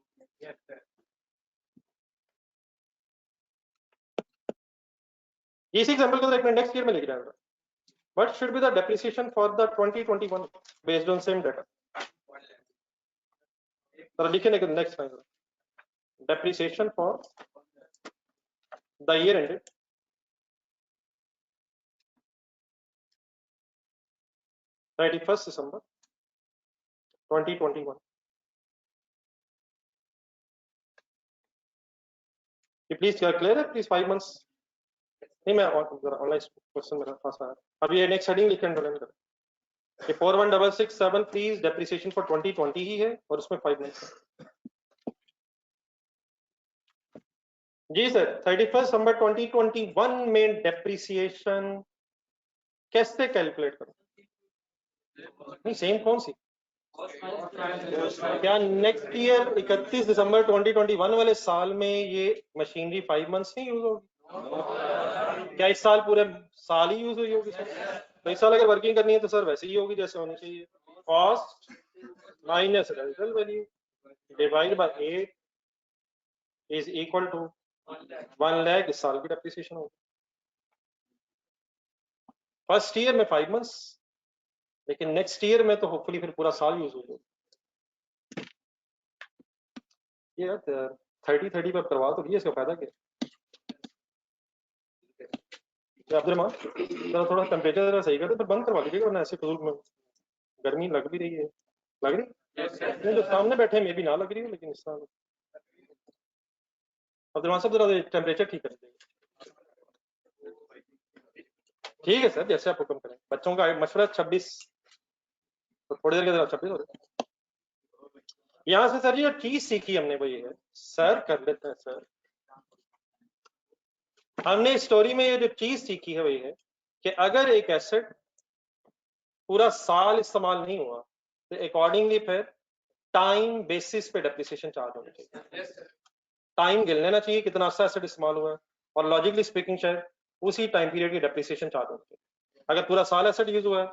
इसी एग्जांपल को एक नेक्स्ट ईयर में लेके जाएगा। What should be the depreciation for the 2021 based on same data? So लिखे next line. Depreciation for the year ended 31st December 2021. Please clear है please 5 months। नहीं मैं ऑनलाइन क्वेश्चन मेरा पास आया। अब ये नेक्स्ट हेडिंग लिखे अंडरलाइन करें कि 41667 प्लीज डेप्रिसिएशन फॉर 2020 ही है और उसमें 5 मंथ्स है। जी सर 31 दिसंबर 2021 में डेप्रिसिएशन कैसे कैलकुलेट करूं? नहीं सेम कौन सी? क्या नेक्स्ट ईयर 31 दिसंबर 2021 वाले साल में ये मशीनरी 5 मंथ्स नहीं यूज होगी? क्या इस साल पूरे साल ही यूज हुई होगी सर? तो इस साल अगर वर्किंग करनी है तो सर वैसे ही होगी जैसे होनी चाहिए। Cost minus residual value divide by 8 is equal to 1 lakh इस साल की डेप्रिसिएशन होगी। फर्स्ट ईयर में 5 मंथ्स, लेकिन नेक्स्ट ईयर में तो होपफुली फिर पूरा साल यूज होगा। ये 30 पर करवा तो दिए, इसका फायदा क्या? अब्दुल जरा थोड़ा टेम्परेचर जरा सही कर दे, फिर बंद करवा लीजिएगा वरना ऐसे फजूल में गर्मी लग भी रही है। लग रही नहीं, जो सामने बैठे में भी ना लग रही हो, लेकिन इस तरह अब्दुल साहब जरा टेम्परेचर ठीक कर दीजिएगा। ठीक है सर, जैसे आप हुक्म करें। बच्चों का मशवरा 26 तो थोड़ी देर के जरा 26 हो रहे। यहाँ से सर ये जो चीज सीखी हमने वो ये है, सर कर लेते हैं सर। हमने स्टोरी में ये जो चीज सीखी है वो ये है कि अगर एक एसेट पूरा साल इस्तेमाल नहीं हुआ तो अकॉर्डिंगली फिर टाइम बेसिस पे डेप्रिसिएशन चार्ज होना चाहिए। टाइम गिन लेना चाहिए कितना अच्छा एसेट इस्तेमाल हुआ है, और लॉजिकली स्पीकिंग शायद उसी टाइम पीरियड की डेप्रिसिएशन चार्ज होनी चाहिए। अगर पूरा साल एसेट यूज हुआ है,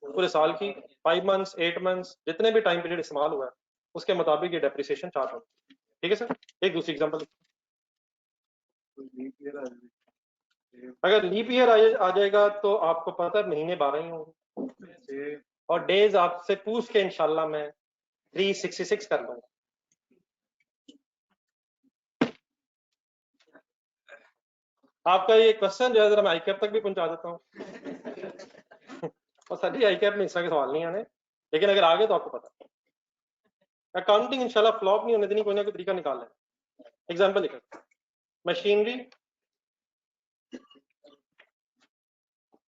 पूरे साल की 5 मंथ्स 8 मंथ्स जितने भी टाइम पीरियड इस्तेमाल हुआ है उसके मुताबिक ये डेप्रिसिएशन चार्ज होनी चाहिए। ठीक है सर, एक दूसरी एग्जाम्पल। अगर लीप ईयर आ जाएगा तो आपको पता है महीने 12 ही होंगे, और डेज आपसे पूछ के इंशाल्लाह मैं 366 कर लूंगा। आपका ये क्वेश्चन जो है जरा मैं आईकैप तक भी पहुंचा देता हूँ। और सर जी आईकैप में इस तरह के सवाल नहीं आने, लेकिन अगर आगे तो आपको पता है। अकाउंटिंग इंशाल्लाह फ्लॉप नहीं होने देनी, कोई ना कोई तरीका निकाल लें। एग्जाम्पल लिखा, machinery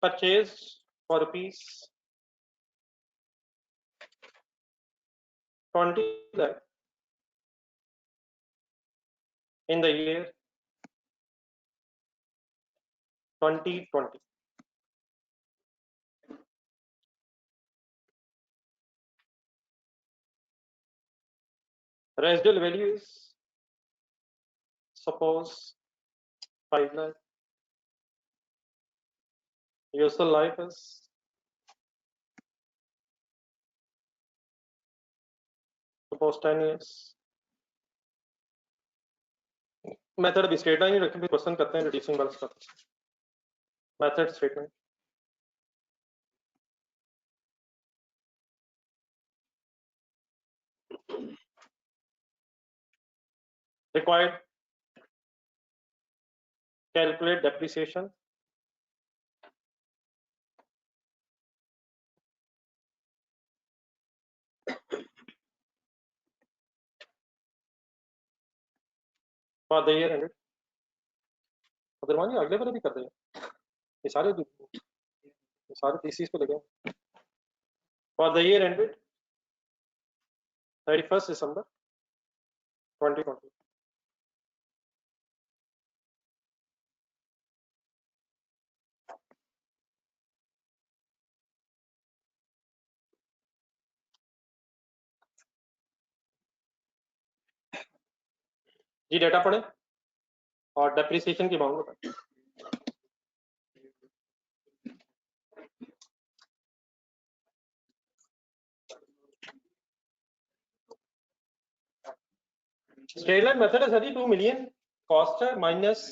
purchase for rupees 20 lakh in the year 2020. Residual value is suppose 5 lakh. Useful life is suppose 10 years. Method अभी स्ट्रेट लाइन रखें, फिर क्वेश्चन करते हैं रिड्यूसिंग बैलेंस का method statement. Required calculate depreciation. For the year ended. अदरवान जी अगले वाले भी कर देंगे, ये सारे 30 पे लगे. For the year ended 31st December 2020. Ji data पढ़े और डेप्रिसिएशन की अमाउंट बताएं. स्ट्रेट लाइन मेथड है सर जी. 2 मिलियन कॉस्ट है माइनस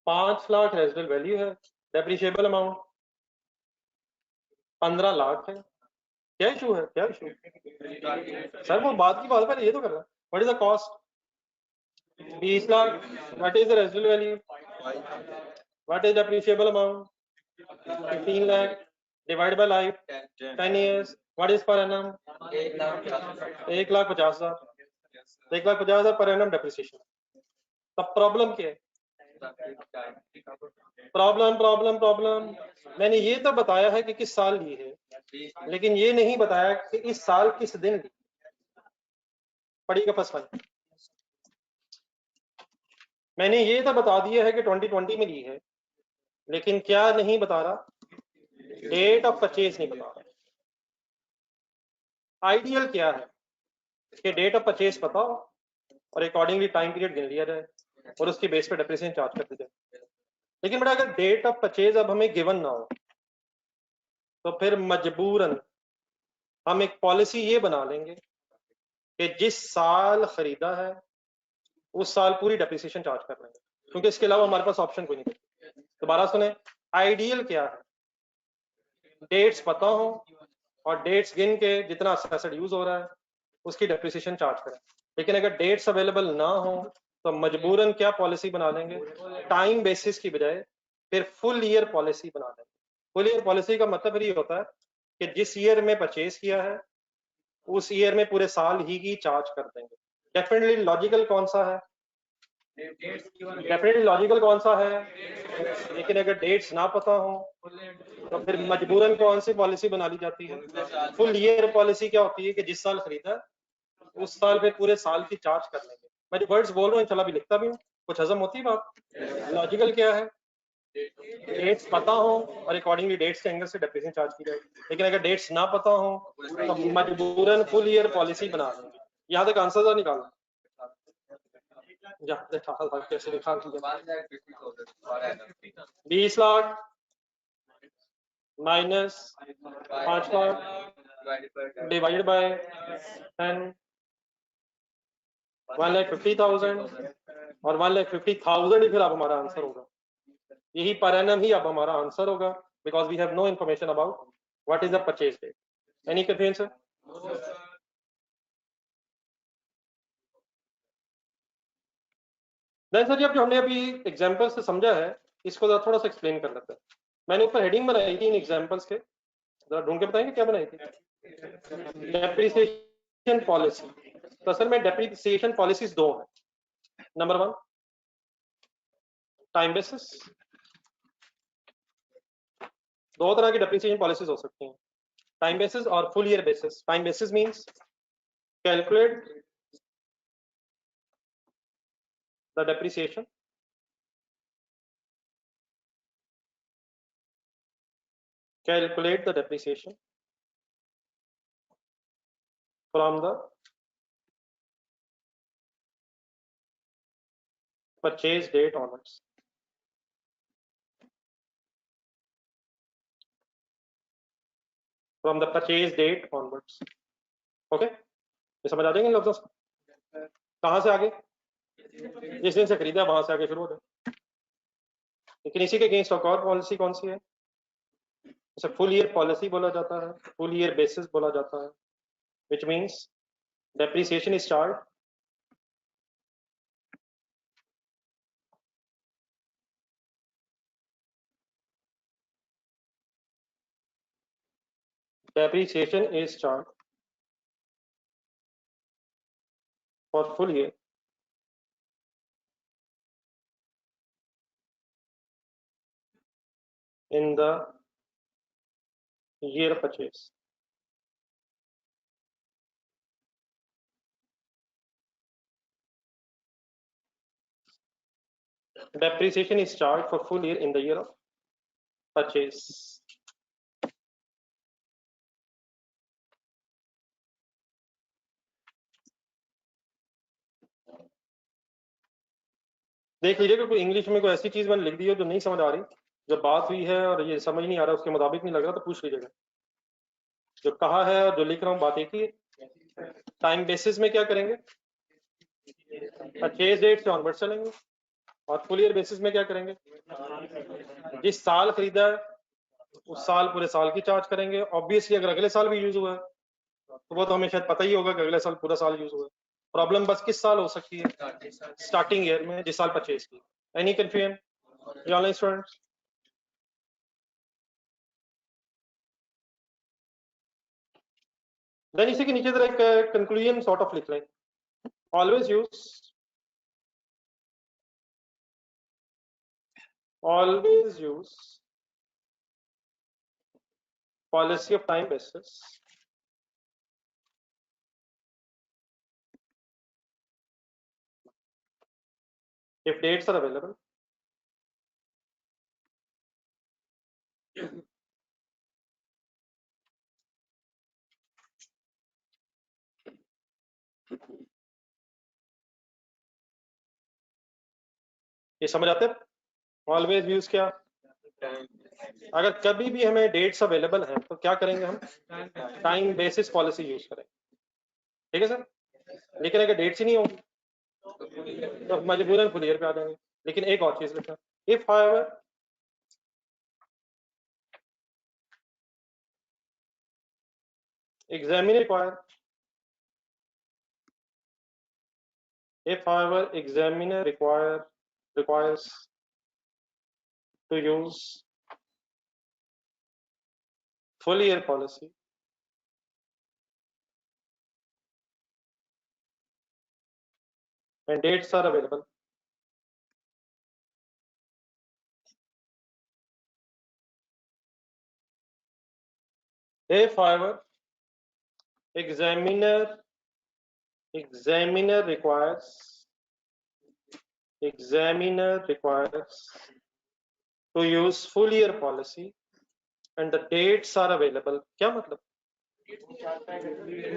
5 लाख रेजिडुअल वैल्यू है, डेप्रिशिएबल अमाउंट 15 लाख है. क्या इशू है, क्या इशू सर? वो बात की बात, पहले ये तो कर रहा है. What is the cost? 20 lakh. What is the residual value? What is depreciable amount? 15 lakh divided by life 10 years. What is per annum? 1,50,000. 1,50,000 per annum depreciation. तब प्रॉब्लम क्या है? प्रॉब्लम मैंने ये तो बताया है कि किस साल ली है, लेकिन ये नहीं बताया कि इस साल किस दिन ली. पढ़िएगा फर्स्ट वन. मैंने ये तो बता दिया है कि 2020 में ली है, लेकिन क्या नहीं बता रहा? डेट ऑफ परचेज नहीं बता रहा. आइडियल क्या है कि डेट ऑफ परचेज पता हो और अकॉर्डिंगली टाइम पीरियड गिन लिया जाए और उसकी बेस पे डेप्रिसिएशन चार्ज कर दी जाए. लेकिन बेटा अगर डेट ऑफ परचेज अब हमें गिवन ना हो तो फिर मजबूरन हम एक पॉलिसी ये बना लेंगे कि जिस साल खरीदा है उस साल पूरी डेप्रिसिएशन चार्ज कर लेंगे, क्योंकि इसके अलावा हमारे पास ऑप्शन कोई नहीं. दोबारा सुने, आइडियल क्या है? डेट्स पता हो और डेट्स गिन के जितना एसेट यूज हो रहा है उसकी डेप्रिसिएशन चार्ज करें. लेकिन अगर डेट्स अवेलेबल ना हो तो मजबूरन क्या पॉलिसी बना लेंगे? टाइम बेसिस की बजाय फिर फुल ईयर पॉलिसी बना लेंगे. फुल ईयर पॉलिसी का मतलब ये होता है कि जिस ईयर में परचेज किया है उस ईयर में पूरे साल ही की चार्ज कर देंगे. डेफिनेटली लॉजिकल कौन सा है? डेफिनेटली लॉजिकल कौन सा है? लेकिन अगर डेट्स ना पता हो तो फिर मजबूरन कौन सी पॉलिसी बना ली जाती है? Full year policy. क्या होती है कि जिस साल खरीदा उस साल फिर पूरे साल की चार्ज कर लेंगे. मैं जो वर्ड्स बोल रहा हूँ इंशाल्लाह भी लिखता भी हूँ, कुछ हजम होती है बात. लॉजिकल क्या है? डेट्स पता हो और अकॉर्डिंगली डेट्स के एंगल से डेप्रिसिएशन चार्ज की जाए. लेकिन अगर डेट्स ना पता हो तो मजबूरन फुल ईयर पॉलिसी बना देंगे. यहाँ तक आंसर निकालना. कैसे निकाल 20 lakh minus 5 lakh divide by 10 1,50,000 और 1,50,000 ही फिर अब हमारा आंसर होगा. यही पर एनम ही अब हमारा आंसर होगा, because we have no information about what is the purchase date. Any confusion sir? नहीं सर जी, अब जो हमने अभी एग्जांपल से समझा है इसको थोड़ा सा एक्सप्लेन कर लेते हैं. मैंने ऊपर हेडिंग बनाई थी इन एग्जांपल्स के, जरा ढूंढ के बताएंगे क्या बनाई थी? Depreciation policy. तो सर में डेप्रिसिएशन पॉलिसीज दो हैं. Number 1 time basis. दो तरह की डेप्रिसिएशन पॉलिसीज हो सकती हैं, टाइम बेसिस और full year basis. Time basis means calculate the depreciation from the purchase date onwards. From the purchase date onwards. Okay? ये समझ आ जाएंगे लफ्जों से? कहाँ से आगे? जिस दिन से खरीदा वहां से आगे शुरू हो जाए। लेकिन इसी के अगेंस्ट एक और पॉलिसी कौन सी है? इसे फुल ईयर पॉलिसी बोला जाता है, फुल ईयर बेसिस बोला जाता है, which means depreciation is charged for full year in the year of purchase. Depreciation is charged for full year in the year of purchase. देख लीजिएगा कोई इंग्लिश में कोई ऐसी चीज मैंने लिख दी हो जो नहीं समझ आ रही, जब बात हुई है और ये समझ नहीं आ रहा, उसके मुताबिक नहीं लग रहा, तो पूछ लीजिएगा। जो कहा है और जो लिख रहा हूँ बात एक ही है। टाइम बेसिस में क्या करेंगे? परचेज डेट से ऑनवर्ड चलेंगे। और फुल ईयर बेसिस में क्या करेंगे? जिस साल खरीदा है उस साल पूरे साल की चार्ज करेंगे। ऑब्वियसली अगर अगले साल भी यूज हुआ है तो वो तो हमें शायद पता ही होगा कि अगले साल पूरा साल यूज हुआ है। प्रॉब्लम बस किस साल हो सकती है? स्टार्टिंग ईयर में, जिस साल परचेज की। Any confusion online students? Then इसी के नीचे जरा एक कंक्लूजन सॉर्ट ऑफ लिख लें। Always use policy of time basis if dates are available ये समझ आते हैं? ऑलवेज यूज क्या? अगर कभी भी हमें डेट्स अवेलेबल हैं तो क्या करेंगे हम? टाइम बेसिस पॉलिसी यूज करेंगे। ठीक है सर? लेकिन अगर डेट्स ही नहीं होंगी तो मजबूरन फुल ईयर पे आ जाएंगे। लेकिन एक और चीज लिखा, if however examiner requires to use full year policy and dates are available, if however examiner requires to use full year policy and the dates are available, क्या मतलब?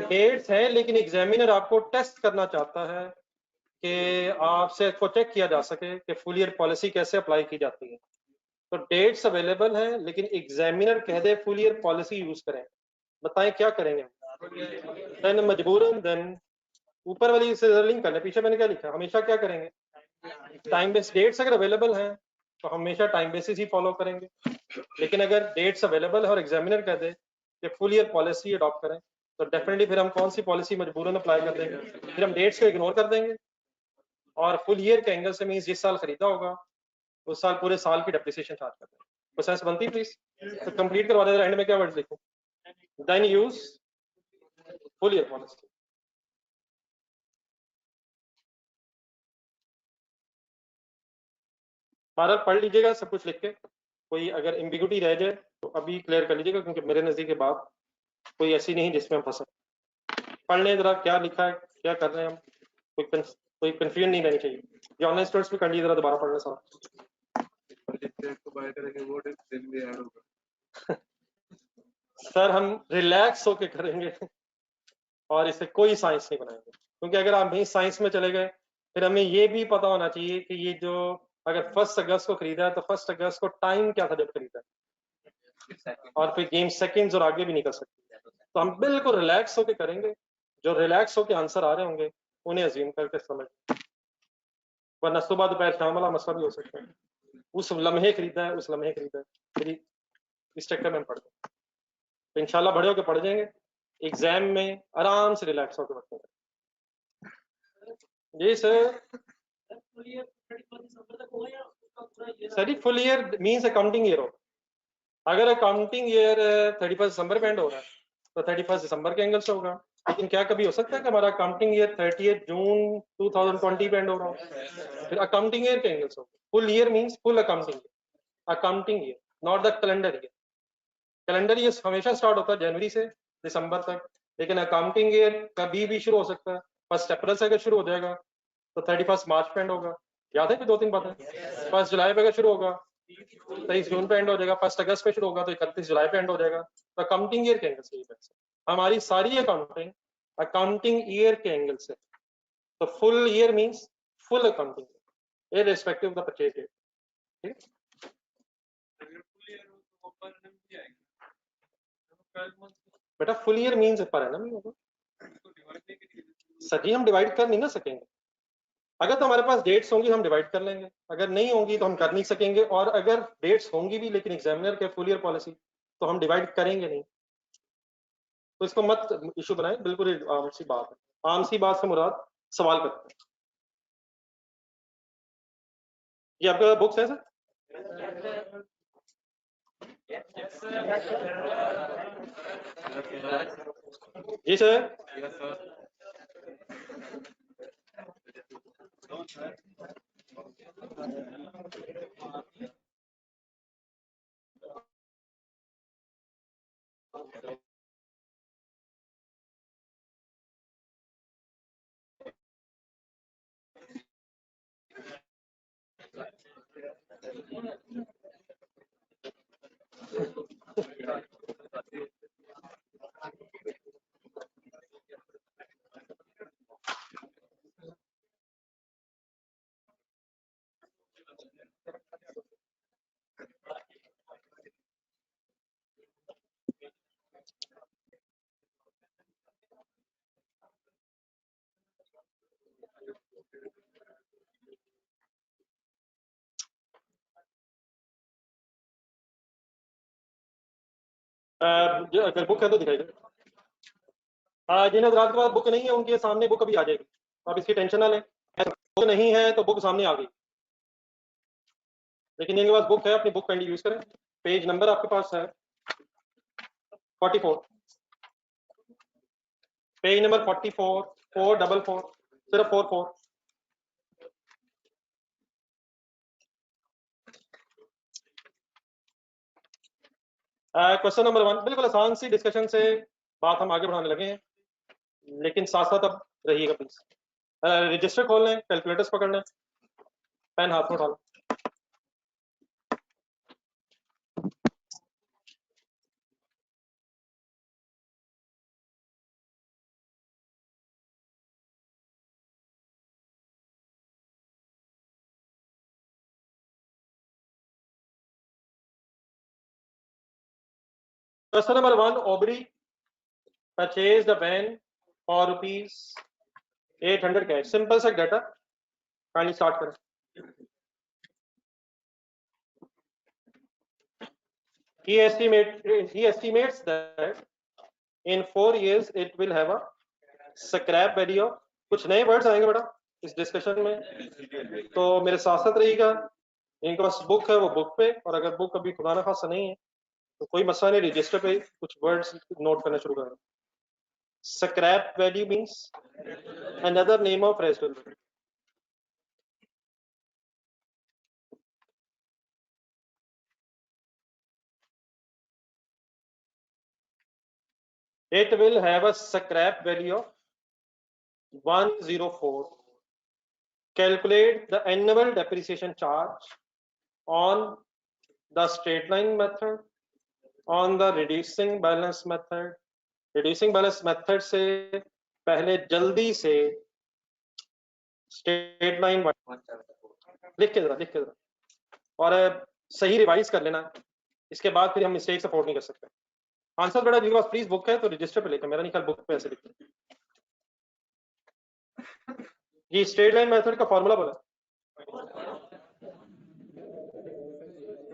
डेट्स है लेकिन एग्जामिनर आपको टेस्ट करना चाहता है कि आपसे को चेक किया जा सके कि फुल ईयर पॉलिसी कैसे अप्लाई की जाती है। तो डेट्स अवेलेबल है लेकिन एग्जामिनर कह दे फुल ईयर पॉलिसी यूज करें, बताएं क्या करेंगे? देन मजबूरन, देन ऊपर वाली से लिंक करना, पीछे मैंने क्या लिखा, हमेशा क्या करेंगे? Time base. डेट्स अगर अवेलेबल हैं तो हमेशा टाइम बेसिस ही फॉलो करेंगे। लेकिन अगर डेट्स अवेलेबल है और एग्जामिनर कह दे कि फुल ईयर पॉलिसी अडॉप्ट करें तो डेफिनेटली फिर हम कौन सी पॉलिसी मजबूरन अप्लाई कर देंगे? फिर हम डेट्स को इग्नोर कर देंगे और फुल ईयर के एंगल से मींस जिस साल खरीदा होगा उस साल पूरे साल की डेप्रिसिएशन चार्ज कर देंगे। प्रोसेस बनती है प्लीज? तो कंप्लीट करवा दें। एंड में क्या वर्ड लिखूं? Then use full year policy. बारह पढ़ लीजिएगा सब कुछ लिख के, कोई अगर एम्बिग्यूटी रह जाए तो अभी क्लियर कर लीजिएगा, क्योंकि मेरे नजदीक के बात कोई ऐसी नहीं जिसमें हम फंसे। पढ़ लें जरा क्या लिखा है, क्या कर रहे हैं हम, कोई कंफ्यूजन नहीं रहनी चाहिए। ये ऑनलाइन स्टूडेंट्स भी कर लीजिए, जरा दोबारा पढ़ लें सारा। सर हम रिलैक्स होके करेंगे और इसे कोई साइंस नहीं बनाएंगे, क्योंकि अगर आप नहीं साइंस में चले गए फिर हमें ये भी पता होना चाहिए कि ये जो अगर 1 अगस्त को खरीदा है तो 1 अगस्त को टाइम क्या था जब खरीदा, और फिर गेम सेकंड्स और आगे भी निकल सकती है। तो हम बिल्कुल रिलैक्स होकर करेंगे, जो रिलैक्स होकर आंसर आ रहे होंगे उन्हें अज्यूम करके समझ, वरना सुबह दोपहर शाम वाला मसला भी हो सकता है। उस लम्हे खरीदा है, उस लम्हे खरीदा है, फिर इस चक्कर में हम पढ़ते हैं। तो इंशाल्लाह बड़े होकर पढ़ जाएंगे, एग्जाम में आराम से रिलैक्स होकर पढ़ेंगे। जी sir, sir full year means accounting year हो। अगर अकाउंटिंग ईयर 31 दिसंबर पे एंड हो रहा है तो 31 दिसंबर के एंगल से होगा, लेकिन क्या कभी हो सकता है कि हमारा अकाउंटिंग ईयर 30 जून 2020 पे एंड हो रहा हो, फिर अकाउंटिंग ईयर के एंगल से होगा। Full year means full accounting year, not the calendar year. Calendar year हमेशा स्टार्ट होता है जनवरी से दिसंबर तक, लेकिन अकाउंटिंग ईयर कभी भी शुरू हो सकता है। 1 अप्रैल से अगर शुरू हो जाएगा तो 31 मार्च पे एंड होगा। याद है कि 2-3 बातें, 1 जुलाई पे अगर शुरू होगा 23 जून पे एंड हो जाएगा, 1 अगस्त पे शुरू होगा तो 31 जुलाई पे एंड हो जाएगा। तो अकाउंटिंग ईयर के एंगल से हमारी सारी अकाउंटिंग अकाउंटिंग ईयर के एंगल से। तो full year means full accounting irrespective of the purchase date. ठीक है बेटा, फुल ईयर मींस पर है ना सर जी, हम डिवाइड कर नहीं ना सकेंगे। अगर तो हमारे पास डेट्स होंगी हम डिवाइड कर लेंगे, अगर नहीं होंगी तो हम कर नहीं सकेंगे, और अगर डेट्स होंगी भी लेकिन एग्जामिनर के फुल ईयर पॉलिसी तो हम डिवाइड करेंगे नहीं। तो इसको मत इशू बनाए, बिल्कुल आम सी बात है। आम सी बात से मुराद सवाल करते हैं। ये आपका बुक्स है सर? जी सर। अगर बुक है तो दिखाई दे। जिन हजरात के पास बुक नहीं है उनके सामने बुक अभी आ जाएगी, अब इसकी टेंशन ना लें। बुक नहीं है तो बुक सामने आ गई, लेकिन जिनके पास बुक है अपनी बुक पेन यूज करें। पेज नंबर आपके पास है 44, पेज नंबर 44 444, सिर्फ 44। क्वेश्चन नंबर 1 बिल्कुल आसान सी डिस्कशन से बात हम आगे बढ़ाने लगे हैं, लेकिन साथ साथ अब रहिएगा प्लीज। रजिस्टर खोल लें, कैलकुलेटर्स पकड़ लें, पेन हाथ में उठा लें। Question number 1, Aubrey purchase the van for ₹800 cash. Simple सा डाटा, काइंडली स्टार्ट करें। he estimates that in 4 years it will have a scrap value of, कुछ नए वर्ड्स आएंगे बेटा इस डिस्कशन में, तो मेरे साथ साथ रहिएगा। इनके पास बुक है वो बुक पे, और अगर बुक अभी खुदा ना खासा नहीं है तो कोई मसला नहीं, रजिस्टर पे कुछ वर्ड्स नोट करना शुरू करें। Scrap value means another name of residual value. It will have a scrap value of 104. Calculate the annual depreciation charge on the straight line method, on the reducing balance method. Reducing balance method से पहले जल्दी से straight line लिख के जरा और सही revise कर लेना, इसके बाद फिर हम मिस्टेक सपोर्ट नहीं कर सकते। आंसर बेटा जिसके पास प्लीज बुक है तो रजिस्टर पे लेकर, मेरा नहीं ख्याल बुक पे ऐसे लिखते जी। स्ट्रेट लाइन मेथड का फॉर्मूला बोला,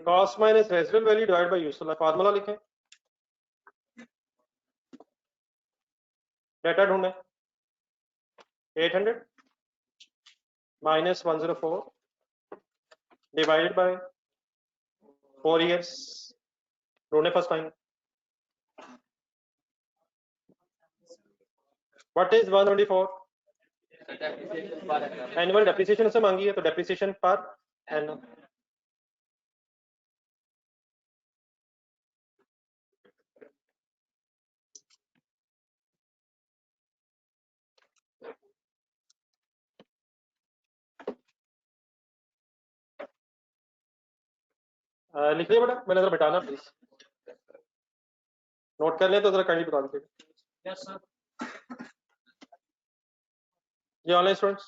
cost minus residual value divide bye useful life. Formula लिखें, डेटा ढूंढें, 800 माइनस 104 डिवाइडेड बाय 4 years, ढूंढें first time. What is 124? Annual depreciation से मांगी है तो डेप्रिसिएशन पर एनुअल। लिख लिया बेटा, मैंने जरा बताना प्लीज, नोट कर ले तो जरा काइंडली बता दीजिए। Yes sir. ये ऑनलाइन स्टूडेंट्स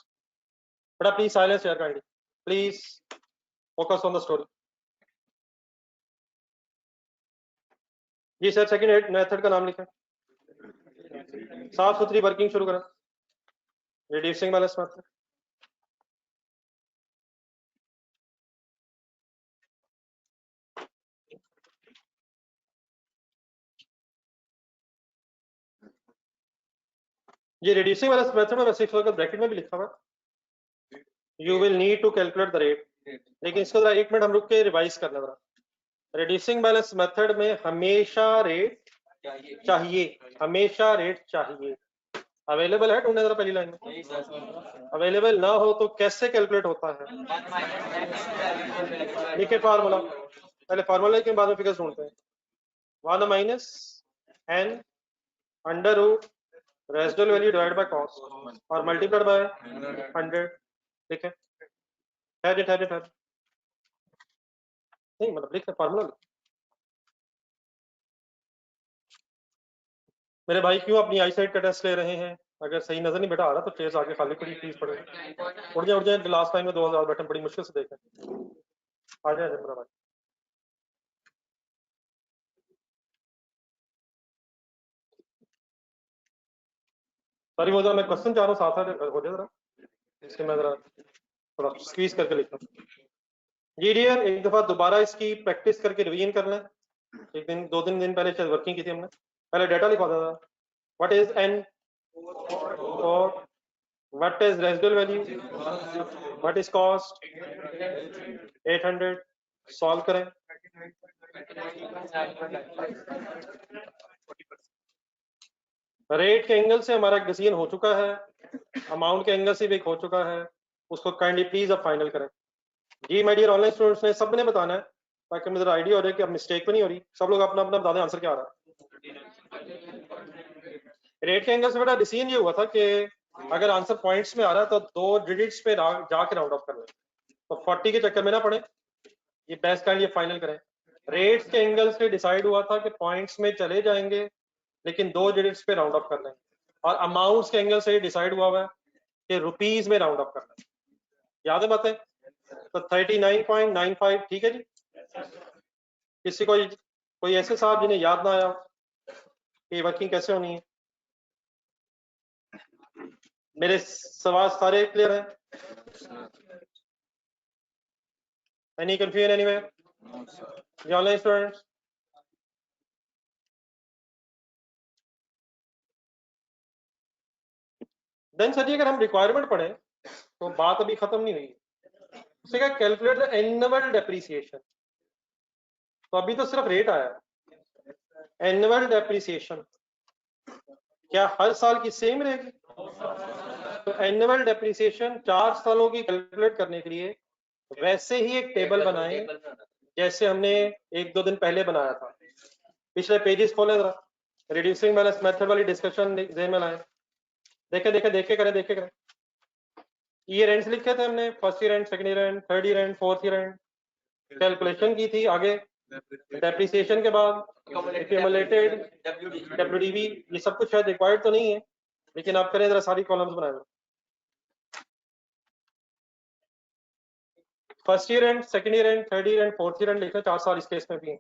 बेटा प्लीज साइलेंस यार, kindly please focus on the story. जी सर, सेकंड मेथड का नाम लिखें, साफ सुथरी वर्किंग शुरू करें, रिड्यूसिंग बैलेंस मेथड। ये रिड्यूसिंग बैलेंस मेथड में वैसे ब्रैकेट में भी लिखा हुआ, you will need to calculate the rate, लेकिन इसको जरा 1 मिनट हम रुक के रिवाइज करना जरा। रिड्यूसिंग बैलेंस मेथड में हमेशा रेट चाहिए, हमेशा रेट चाहिए। अवेलेबल है, ढूंढने जरा पहली लाइन में। अवेलेबल ना हो तो कैसे कैलकुलेट होता है? लिखे फार्मूला, पहले फार्मूला लेके बाद में फिगर्स ढूंढते हैं। 1 minus n under root residual value divide by cost और मल्टीप्लाइड बाय 100। ठीक है, ठहर नहीं, मतलब लिख फार्मूला। मेरे भाई क्यों अपनी आई साइड का टेस्ट ले रहे हैं? अगर सही नजर नहीं बेटा आ रहा तो चेयर्स आगे खाली पड़ी, प्लीज पड़े उठ जाए। लास्ट टाइम में 2000 बैठे बड़ी मुश्किल से देखे। आ जाए मेरा भाई। सॉरी वो जरा मैं क्वेश्चन चाह रहा हूँ, साथ हो जाए जरा, इसके मैं जरा थोड़ा स्क्वीज करके लिखता हूँ। जी डियर, एक दफा दोबारा इसकी प्रैक्टिस करके रिवीजन कर लें। एक दिन 2-3 दिन पहले शायद वर्किंग की थी हमने। पहले डाटा लिखवा था, व्हाट इज n और what is residual value, what is cost 800। Solve करें। रेट के एंगल से हमारा डिसीजन हो चुका है, अमाउंट के एंगल से भी एक हो चुका है, उसको काइंडली प्लीज अब फाइनल करें। जी माय डियर ऑनलाइन स्टूडेंट्स ने सबने बताना है ताकि मुझे आइडिया हो जाए कि अब मिस्टेक तो नहीं हो रही। सब लोग अपना अपना बता दें आंसर क्या आ रहा है। रेट के एंगल से बेटा डिसीजन ये हुआ था कि अगर आंसर पॉइंट्स में आ रहा है तो 2 डिजिट्स पे जाके राउंड ऑफ कर लें, तो 40 के चक्कर में ना पड़े, ये बेस्ट काइंड ये फाइनल करें। रेट्स के एंगल से डिसाइड हुआ था कि पॉइंट्स में चले जाएंगे लेकिन 2 डिजिट्स पे राउंड ऑफ कर लें, और अमाउंट्स के एंगल से डिसाइड हुआ हुआ है कि रुपीज में राउंड ऑफ करना है। याद है बातें? तो 39.95 ठीक है जी। किसी को कोई ऐसे साहब जिन्हें याद ना आया कि वर्किंग कैसे होनी है? मेरे सवाल सारे क्लियर हैं? Any confusion anywhere? Online students, then sir जी अगर हम रिक्वायरमेंट पढ़ें तो बात अभी खत्म नहीं हुई। उससे क्या, कैलकुलेट द एनुअल डेप्रिसिएशन। तो अभी तो सिर्फ रेट आया, एनुअल डेप्रिसिएशन क्या हर साल की सेम रहेगी? तो एनुअल डेप्रिसिएशन 4 सालों की कैलकुलेट करने के लिए वैसे ही एक टेबल बनाए जैसे हमने 1-2 दिन पहले बनाया था। पिछले पेजेस खोले जरा, रिड्यूसिंग बैलेंस मेथड वाली डिस्कशन जेन में लाए, देखे करें। ईयर एंड्स लिखे थे हमने, first year and, second year and, third year and, fourth year and, calculation की थी। आगे डेप्रिसिएशन के बाद एक्यूमुलेटेड, डब्ल्यूडीवी, ये सब कुछ शायद रिक्वायर्ड तो नहीं है, लेकिन आप करें जरा सारी कॉलम्स बनाए। First year and, second year and, third year and, fourth year and लिखना, 4 साल इस केस में भी है।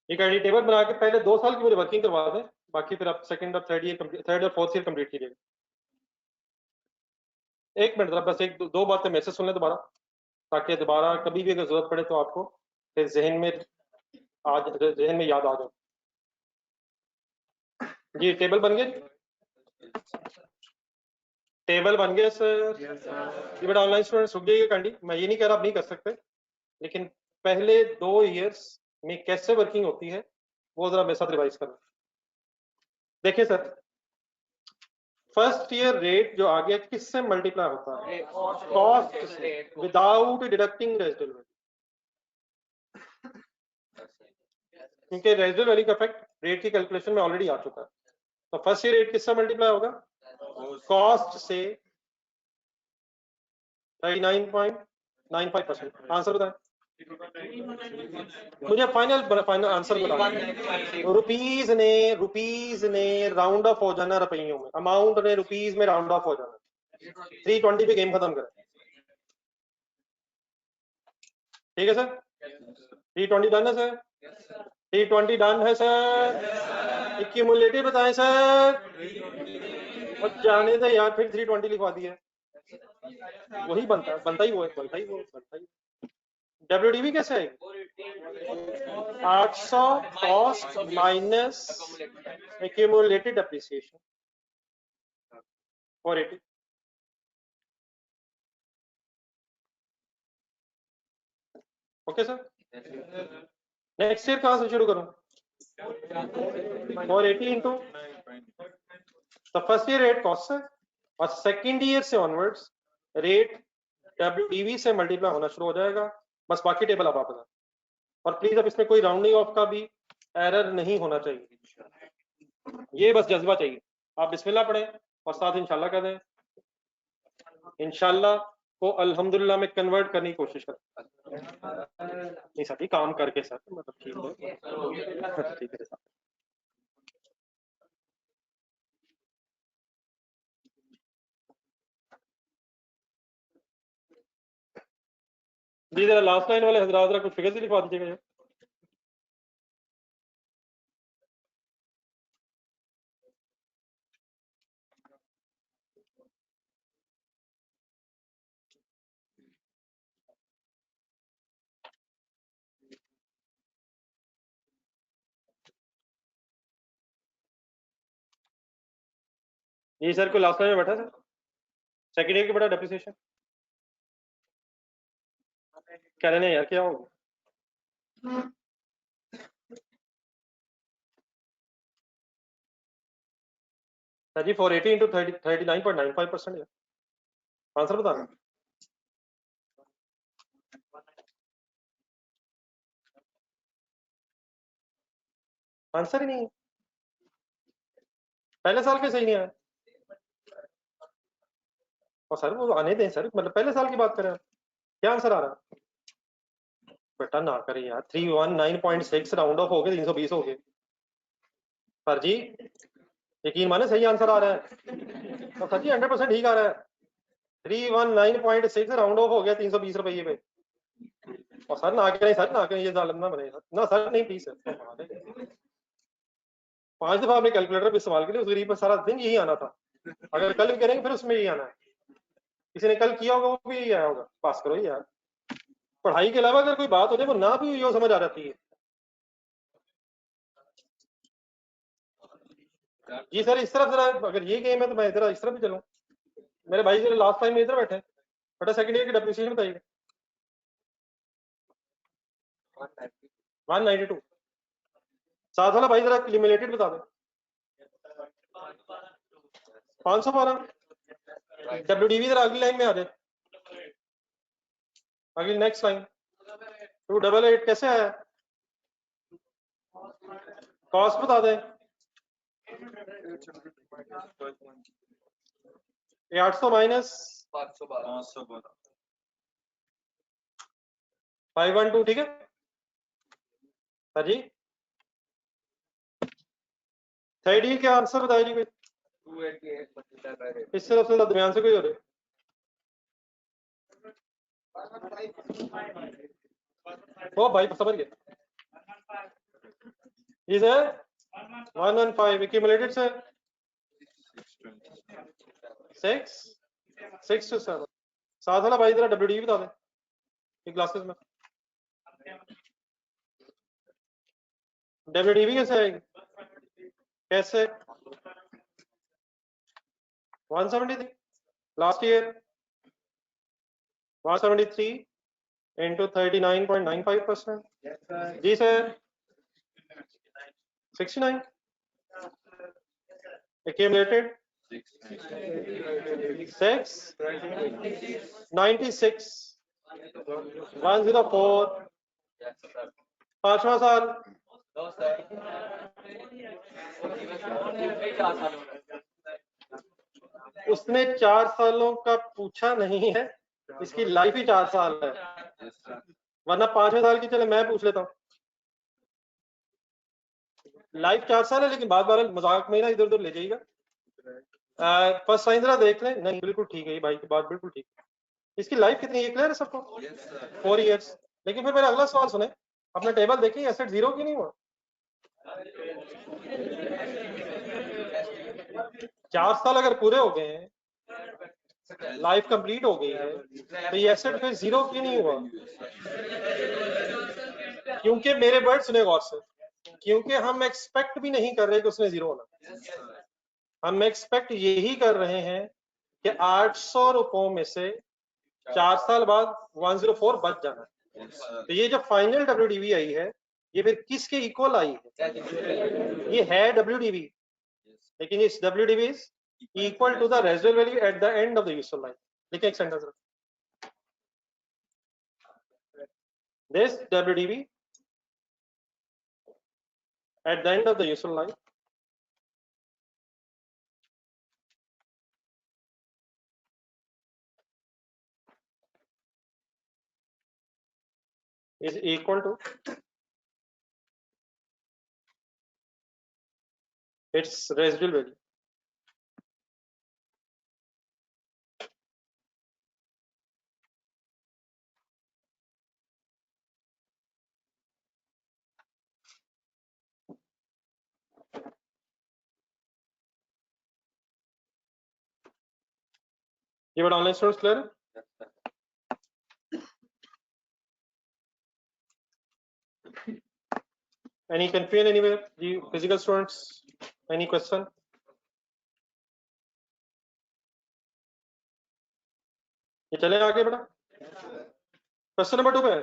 एक आईडी टेबल बना के पहले 2 साल की मुझे वर्किंग करवा दें, बाकी फिर आप सेकंड और थर्ड और फोर्थ ईयर कंप्लीट कीजिएगा। एक मिनट जरा बस एक दो बातें मेरे से सुन लें दोबारा, ताकि दोबारा कभी भी अगर जरूरत पड़े तो आपको फिर जहन में याद आ जाए। जी टेबल बन गया, टेबल बन गया सर। ये बेटा ऑनलाइन स्टूडेंट्स रुक जाइए कैंडी, मैं ये नहीं कह रहा आप नहीं कर सकते, लेकिन पहले 2 इयर्स में कैसे वर्किंग होती है वो जरा मेरे साथ रिवाइज करना। देखिए सर, फर्स्ट ईयर रेट जो आगे किससे मल्टीप्लाई होता है? कॉस्ट से, विदाउट डिडक्टिंग रेजिडुअल वैल्यू, क्योंकि रेजिडुअल वैल्यू का इफेक्ट रेट की कैलकुलेशन में ऑलरेडी आ चुका है। तो फर्स्ट ईयर रेट किससे मल्टीप्लाई होगा? कॉस्ट से 39.95%। आंसर बताएं मुझे, फाइनल आंसर बताएं। रुपीज ने राउंड ऑफ हो जाना रुपयों में, अमाउंट ने रुपीज में राउंड ऑफ हो जाना। 320 पे गेम खत्म करें, ठीक है सर? 320 डन है सर? 320 डन है सर? एक्यूमुलेटिव बताएं सर। और जाने दे यार, फिर 320 लिखवा दिया, वही बनता ही वो है। WDV कैसे है? 800 cost minus accumulated depreciation 480। Okay sir, next year कहां से शुरू करूं? 480 इंटू तो फर्स्ट ईयर रेट कॉस्ट है, और सेकेंड ईयर से ऑनवर्ड्स रेट WDV से मल्टीप्लाई होना शुरू हो जाएगा। बस बाकी टेबल आप वापस, और प्लीज अब इसमें कोई राउंडिंग ऑफ का भी एरर नहीं होना चाहिए, ये बस जज्बा चाहिए। आप बिस्मिल्लाह पढ़ें और साथ इंशाल्लाह कर दें, इंशाल्लाह को अल्हम्दुलिल्लाह में कन्वर्ट करने की कोशिश करें। नहीं सर, काम करके सर, मतलब ठीक है, ठीक है सर। जी जरा लास्ट लाइन वाले हजरात जरा कुछ फिगर से लिखवा दीजिएगा। जी सर, को लास्ट लाइन में बैठा सर, सेकेंड ईयर की बड़ा डेप्रिसिएशन कह रहे हैं यार, क्या होगा? सर जी 480 इंटू 39.95% है। आंसर बता रहे, आंसर ही नहीं है, पहले साल के सही नहीं आया। और सर वो आने दें सर, मतलब पहले साल की बात करें, क्या आंसर आ रहा है? बेटा ना करें यार, 319.6 राउंड ऑफ हो गए, 320 हो गए। सर जी यकीन माने सही आंसर आ रहा है, तो सर जी 100% ठीक आ रहा है। 319.6 राउंड ऑफ हो गया 320 रुपये पे। और सर ना करें सर, ना करें, ये जालिम ना बने सर, ना सर नहीं प्लीज सर। 5 दफा आपने कैलकुलेटर पे इस्तेमाल के लिए, उस गरीब पर सारा दिन यही आना था, अगर कल भी करेंगे फिर उसमें यही आना है। किसी ने कल किया होगा वो भी आया होगा, पास करो यार। पढ़ाई के अलावा अगर कोई बात हो जाए वो ना भी यो समझ आ जाती है। जी सर इस तरफ जरा, अगर ये गेम है तो मैं इधर इस तरफ भी चलूं। मेरे भाई जरा लास्ट टाइम में इधर बैठे, बटा सेकंड ईयर की डेप्रिसिएशन बताइए। 192। साथ वाला भाई जरा क्यूमुलेटेड बता दो। 512। WDV जरा अगली लाइन में आ जाए, अगली नेक्स्ट लाइन। 288 कैसे आया? कॉस्ट बता दें। ये 800 माइनस 512, ठीक है सर जी। थर्ड ईयर क्या आंसर बताया जी कोई? 288 इससे सबसे दरमियान से कोई हो रहे? ओ भाई समझ गए। जी सर 115 एक्यूमुलेटेड सर 6 to 7। साथ वाला भाई जरा WD बता दें क्लासेस में। WDV कैसे आएगी? कैसे? 173 लास्ट ईयर 173 into 39.95%। जी सर 69 accumulated 6 96 104। पांचवा साल उसने 4 सालों का पूछा नहीं है, इसकी लाइफ ही 4 साल है, वरना 5वें साल की चले मैं पूछ लेता हूँ। लाइफ 4 साल है, लेकिन बात बार मजाक में ना इधर उधर ले जाइएगा। फर्स्ट साइन जरा देख लें। नहीं बिल्कुल ठीक है, ये भाई की बात बिल्कुल ठीक है। इसकी लाइफ कितनी है क्लियर है सबको? 4 ईयर्स। लेकिन फिर मेरा अगला सवाल सुने, अपना टेबल देखिए, एसेट जीरो क्यों नहीं हुआ? 4 साल अगर पूरे हो गए हैं, लाइफ कंप्लीट हो गई है, तो ये एसेट फिर जीरो क्यों नहीं हुआ? क्योंकि मेरे वर्ड सुने गौर से, क्योंकि हम एक्सपेक्ट भी नहीं कर रहे कि उसने जीरो होना। हम एक्सपेक्ट यही कर रहे हैं कि 800 रुपयों में से 4 साल बाद 104 बच जाना। तो ये जो फाइनल WDV आई है, ये फिर किसके इक्वल आई है? ये है WDV, लेकिन इस WDV is equal to the residual value at the end of the useful life. देखिए एक sentence, this WDV at the end of the useful life is equal to its residual value. ये बड़ा online students clear है? Any confusion anywhere? The physical students, any question? ये चले आगे बेटा, question number 2 पे है।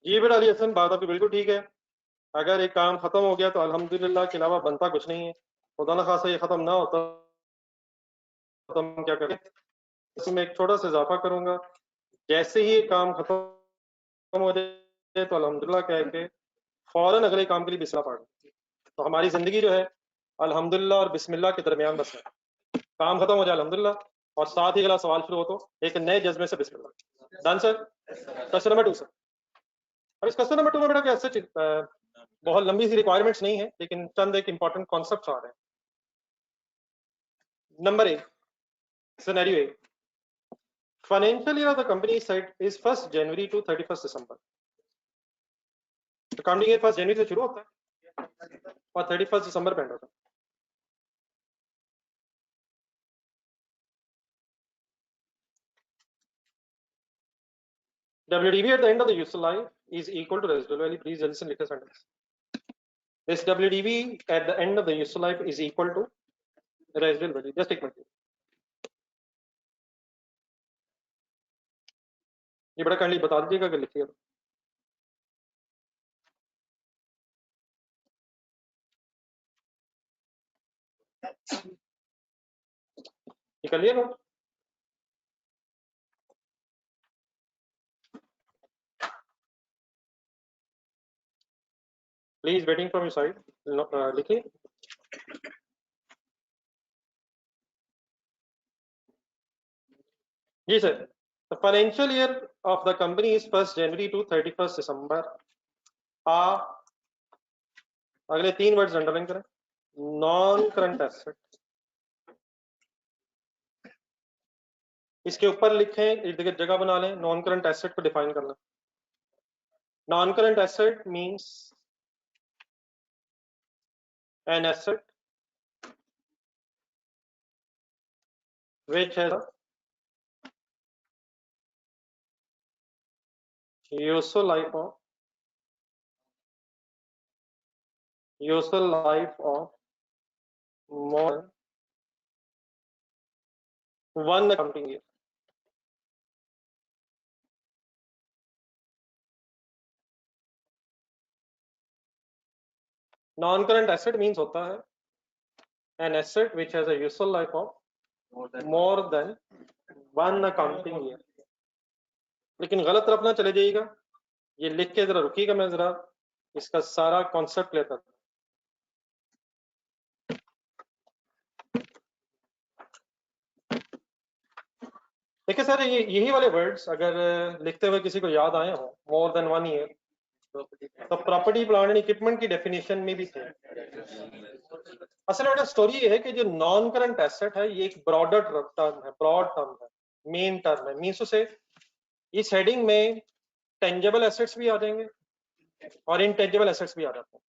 जी बेटा अली हसन, बात आपकी बिल्कुल ठीक है। अगर एक काम खत्म हो गया तो अल्हम्दुलिल्लाह के अलावा बनता कुछ नहीं है। खुदा न खासा ये खत्म ना होता तो हम क्या करें? इसमें एक छोटा सा इजाफा करूंगा, जैसे ही ये काम खत्म हो जाए तो अल्हम्दुलिल्लाह कह के फौरन अगले काम के लिए बिस्मिल्लाह पढ़। तो हमारी जिंदगी जो है अल्हम्दुलिल्लाह और बिस्मिल्लाह के दरमियान बस है। काम खत्म हो जाए अल्हम्दुलिल्लाह, और साथ ही अगला सवाल शुरू हो तो एक नए जज्बे से बिस्मिल्लाह। Done sir? Question number 2 sir. अब इस क्वेश्चन नंबर 2 में बेटा कैसे बहुत लंबी सी रिक्वायरमेंट्स नहीं है, लेकिन चंद एक इंपॉर्टेंट कॉन्सेप्ट आ रहे हैं। Number 1 scenario A, financial year of the company site is 1st January to 31st December. Accounting year 1st जनवरी से शुरू होता है और 31st दिसंबर पे एंड होता है। WDV at the end of the useful life is equal to residual value. Please listen, लिखे sentence. This WDV at the end of the useful life is equal to residual value. Just एक minute, ये बड़ा kindly बता दीजिएगा अगर लिखिएगा। निकलिए note. Please waiting from your side, लिखिए। जी sir, the financial year of the company is 1st January to 31st December। अगले 3 वर्ड्स अंडरलाइन करें। नॉन करंट एसेट, इसके ऊपर लिखें, इर्द गिर्द जगह बना लें, नॉन करंट एसेट को डिफाइन करना। Non current asset means an asset which has a useful life of more than 1 accounting year। Non current asset means होता है an asset which has a useful life of more than 1 accounting year। लेकिन गलत तरफ ना चले जाइएगा, ये लिख के जरा रुकिएगा, मैं जरा इसका सारा कॉन्सेप्ट लेता हूं। देखिए सर, ये यही वाले वर्ड्स अगर लिखते हुए किसी को याद आए हो, मोर देन 1 ईयर, तो प्रॉपर्टी प्लांट एंड इक्विपमेंट की डेफिनेशन में भी थे। असल में स्टोरी ये है कि जो नॉन करंट एसेट है ये एक ब्रॉडर टर्म है, ब्रॉड टर्म है, मेन टर्म है। मींस उसे इस हेडिंग में टेंजेबल एसेट्स भी आ जाएंगे और इनटेंजेबल एसेट्स भी आ जाते हैं।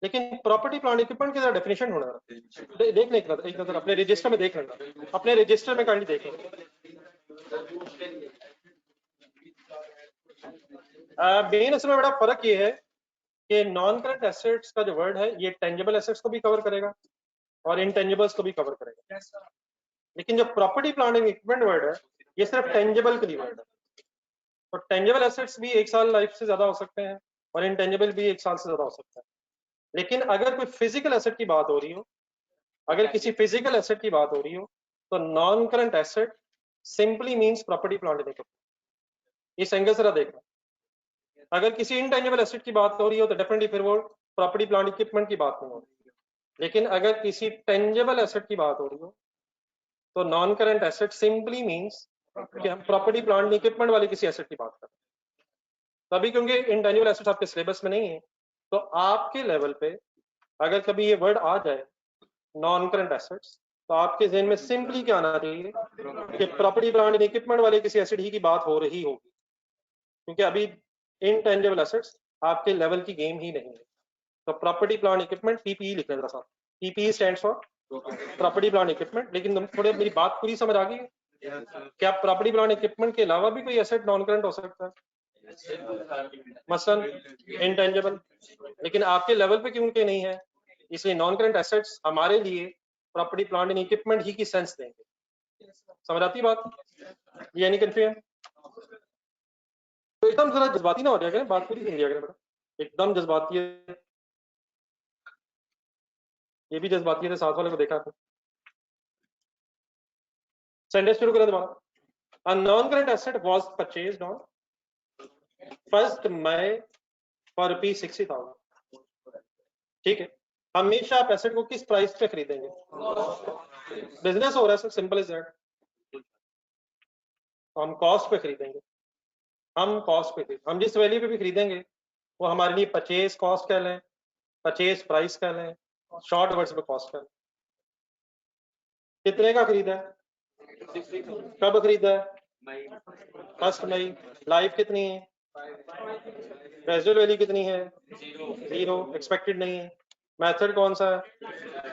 लेकिन प्रॉपर्टी प्लांट इक्विपमेंट की डेफिनेशन होना देख लें, एक नजर अपने रजिस्टर में देख लेना, अपने रजिस्टर में काइंडली देख लें। मेन असल में बड़ा फर्क ये है कि नॉन करंट एसेट्स का जो वर्ड है ये टेंजेबल एसेट्स को भी कवर करेगा और इनटेंजेबल्स को भी कवर करेगा। लेकिन जो property plant and equipment word है ये सिर्फ टेंजेबल के लिए वर्ड है। तो टेंजेबल एसेट्स भी 1 साल लाइफ से ज्यादा हो सकते हैं और इनटेंजेबल भी 1 साल से ज्यादा हो सकता है। लेकिन अगर कोई फिजिकल एसेट की बात हो रही हो, अगर किसी फिजिकल एसेट की बात हो रही हो, तो non current asset simply means property plant and equipment. इस एंगल से देखना, अगर किसी इनटेंजेबल एसेट की बात हो रही हो तो डेफिनेटली फिर वो प्रॉपर्टी प्लांट इक्विपमेंट की बात नहीं हो रही। लेकिन अगर किसी टेंजेबल एसेट की बात हो रही हो तो non current asset simply means कि हम प्रॉपर्टी प्लांट इक्विपमेंट वाले किसी एसेट की बात कर रहे हैं। तभी क्योंकि इनटेंजिबल एसेट्स आपके सिलेबस में नहीं है, तो आपके लेवल पे अगर कभी ये वर्ड आ जाए नॉन करंट एसेट्स, तो आपके जहन में सिंपली क्या आना चाहिए कि प्रॉपर्टी प्लांट इक्विपमेंट वाले किसी एसेट ही की बात हो रही होगी, क्योंकि अभी इनटेंजिबल एसेट्स आपके लेवल की गेम ही नहीं है। तो प्रॉपर्टी प्लांट इक्विपमेंट पीपीई लिख लेना साथ। PPE stands for property plant equipment. लेकिन तुम थोड़े मेरी बात पूरी समझ आ गई है? क्या प्रॉपर्टी प्लांट इक्विपमेंट के अलावा भी कोई एसेट नॉन करंट हो सकता है, मसलन इंटेंजिबल? लेकिन आपके लेवल पे क्योंकि नहीं है, इसलिए नॉन करंट एसेट्स हमारे लिए प्रॉपर्टी प्लांट एंड इक्विपमेंट ही की सेंस देंगे। समझ आती बात? ये नहीं कंफ्यूजन? तो एकदम जरा जज्बाती ना हो जाएगा, बात पूरी समझिएगा बेटा, एकदम जज्बाती है। ये भी जज्बाती है, साथ वाले को देखा आपने। सेंटेंस शुरू करें दोबारा। A non-current asset was purchased on 1st May for ₹60,000। ठीक है, हमेशा आप एसेट को किस प्राइस पे खरीदेंगे? बिजनेस हो रहा है सर, सिंपल इज दैट। हम कॉस्ट पे खरीदेंगे, हम कॉस्ट पे खरीदेंगे, हम जिस वैल्यू पे भी खरीदेंगे वो हमारे लिए परचेज कॉस्ट कह लें, परचेज प्राइस कह लें, शॉर्ट वर्ड्स में कॉस्ट कह लें। कितने का खरीदा है, कब खरीदा है, 1 मई। लाइफ कितनी है, रेजिडुअल वैल्यू कितनी है, 0, एक्सपेक्टेड नहीं है। मेथड कौन सा है,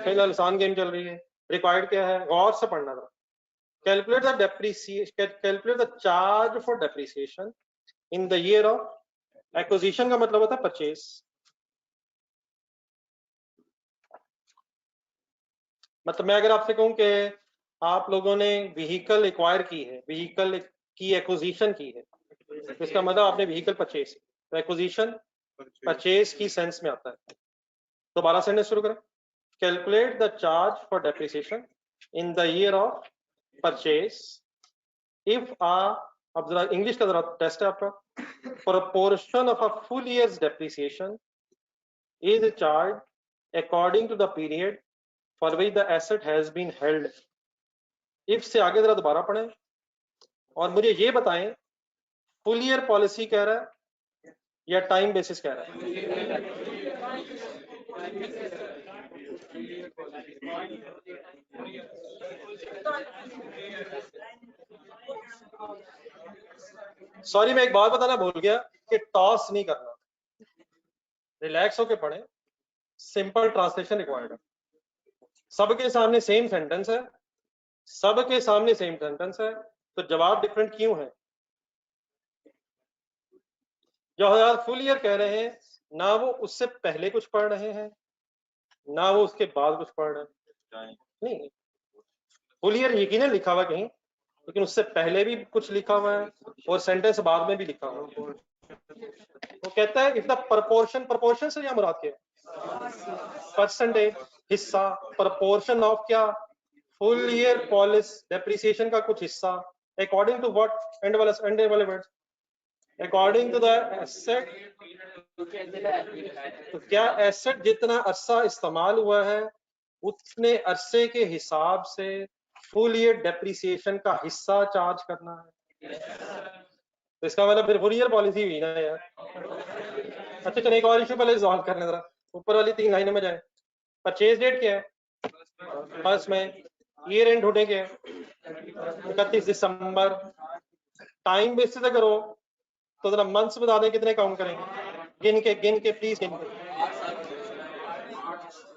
फिलहाल आसान गेम चल रही है। रिक्वायर्ड क्या है, गौर से पढ़ना था। Calculate the depreciation, calculate the charge for depreciation in the year of acquisition का मतलब होता है परचेज। मतलब मैं अगर आपसे कहूं कि आप लोगों ने व्हीकल एक्वायर की है, व्हीकल की एक्विजिशन की है, इसका मतलब आपने व्हीकल परचेज, तो एक्विजिशन परचेज की सेंस में आता है। दोबारा सेंटेंस शुरू करें। Calculate the charge for depreciation in the year of purchase if अब जरा इंग्लिश का जरा टेस्ट है आपका। proportion of a full year's depreciation is charged according to the period for which the asset has been held। if से आगे जरा दोबारा पढ़ें और मुझे ये बताएं फुल ईयर पॉलिसी कह रहा है या टाइम बेसिस कह रहा है। सॉरी मैं एक बात बताना भूल गया कि टॉस नहीं करना, रिलैक्स होके पढ़ें, सिंपल ट्रांसलेशन रिक्वायर्ड है। सबके सामने सेम सेंटेंस है, सबके सामने सेम सेंटेंस है, तो जवाब डिफरेंट क्यों है। जो हजार फुल ईयर कह रहे हैं ना वो उससे पहले कुछ पढ़ रहे हैं ना वो उसके बाद कुछ पढ़ रहे हैं। नहीं, फुल ईयर यकीनन लिखा हुआ कहीं, लेकिन उससे पहले भी कुछ लिखा हुआ है और सेंटेंस बाद में भी लिखा हुआ है। वो कहता है इफ द प्रपोर्शन, प्रपोर्शन से क्या मुराद क्या है, परसेंटेज, हिस्सा, प्रपोर्शन ऑफ क्या, फुल ईयर पॉलिसी डेप्रिसिएशन का कुछ हिस्सा, अकॉर्डिंग टू व्हाट, एंड वाले words, according to the asset. तो क्या एसेट जितना अरसा इस्तेमाल हुआ है उतने अरसे के हिसाब से फुल ईयर डेप्रिसिएशन का हिस्सा चार्ज करना है। तो इसका मतलब फिर फुल ईयर पॉलिसी हुई ना यार। अच्छा चलो एक और इशू पहले सॉल्व कर लें, जरा ऊपर वाली 3 लाइनों में जाए। परचेज डेट क्या है, 1 मई। ईयर एंड होने क्या है, 31 दिसंबर। टाइम बेसिस से करो तो जरा मंथ्स बता दें कितने काउंट करेंगे, गिन के प्लीज गिन के।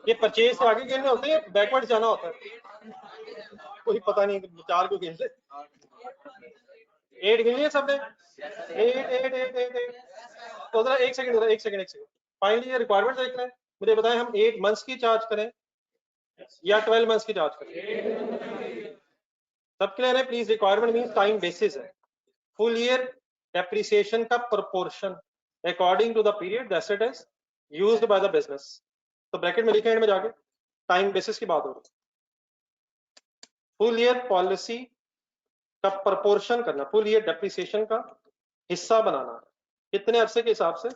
ये परचेज से आगे गिनने होते हैं, बैकवर्ड जाना होता है, कोई पता नहीं 4 को गिन ले। 8 गिन लिए सबने, 8 तो जरा एक सेकंड फाइनली ये रिक्वायरमेंट देख लें। मुझे बताएं हम 8 मंथ्स की चार्ज करें या 12 मंथ्स की चार्ज करें। सब क्लियर है please. Requirement means time basis है। फुल ईयर डेप्रिसिएशन का proportion according to the period the asset is used by the business. तो ब्रैकेट में लिखे एंड में जाके टाइम बेसिस की बात हो रही। फुल ईयर पॉलिसी का प्रोपोर्शन करना, फुल ईयर डेप्रिसिएशन का हिस्सा बनाना, कितने अरसे के हिसाब से,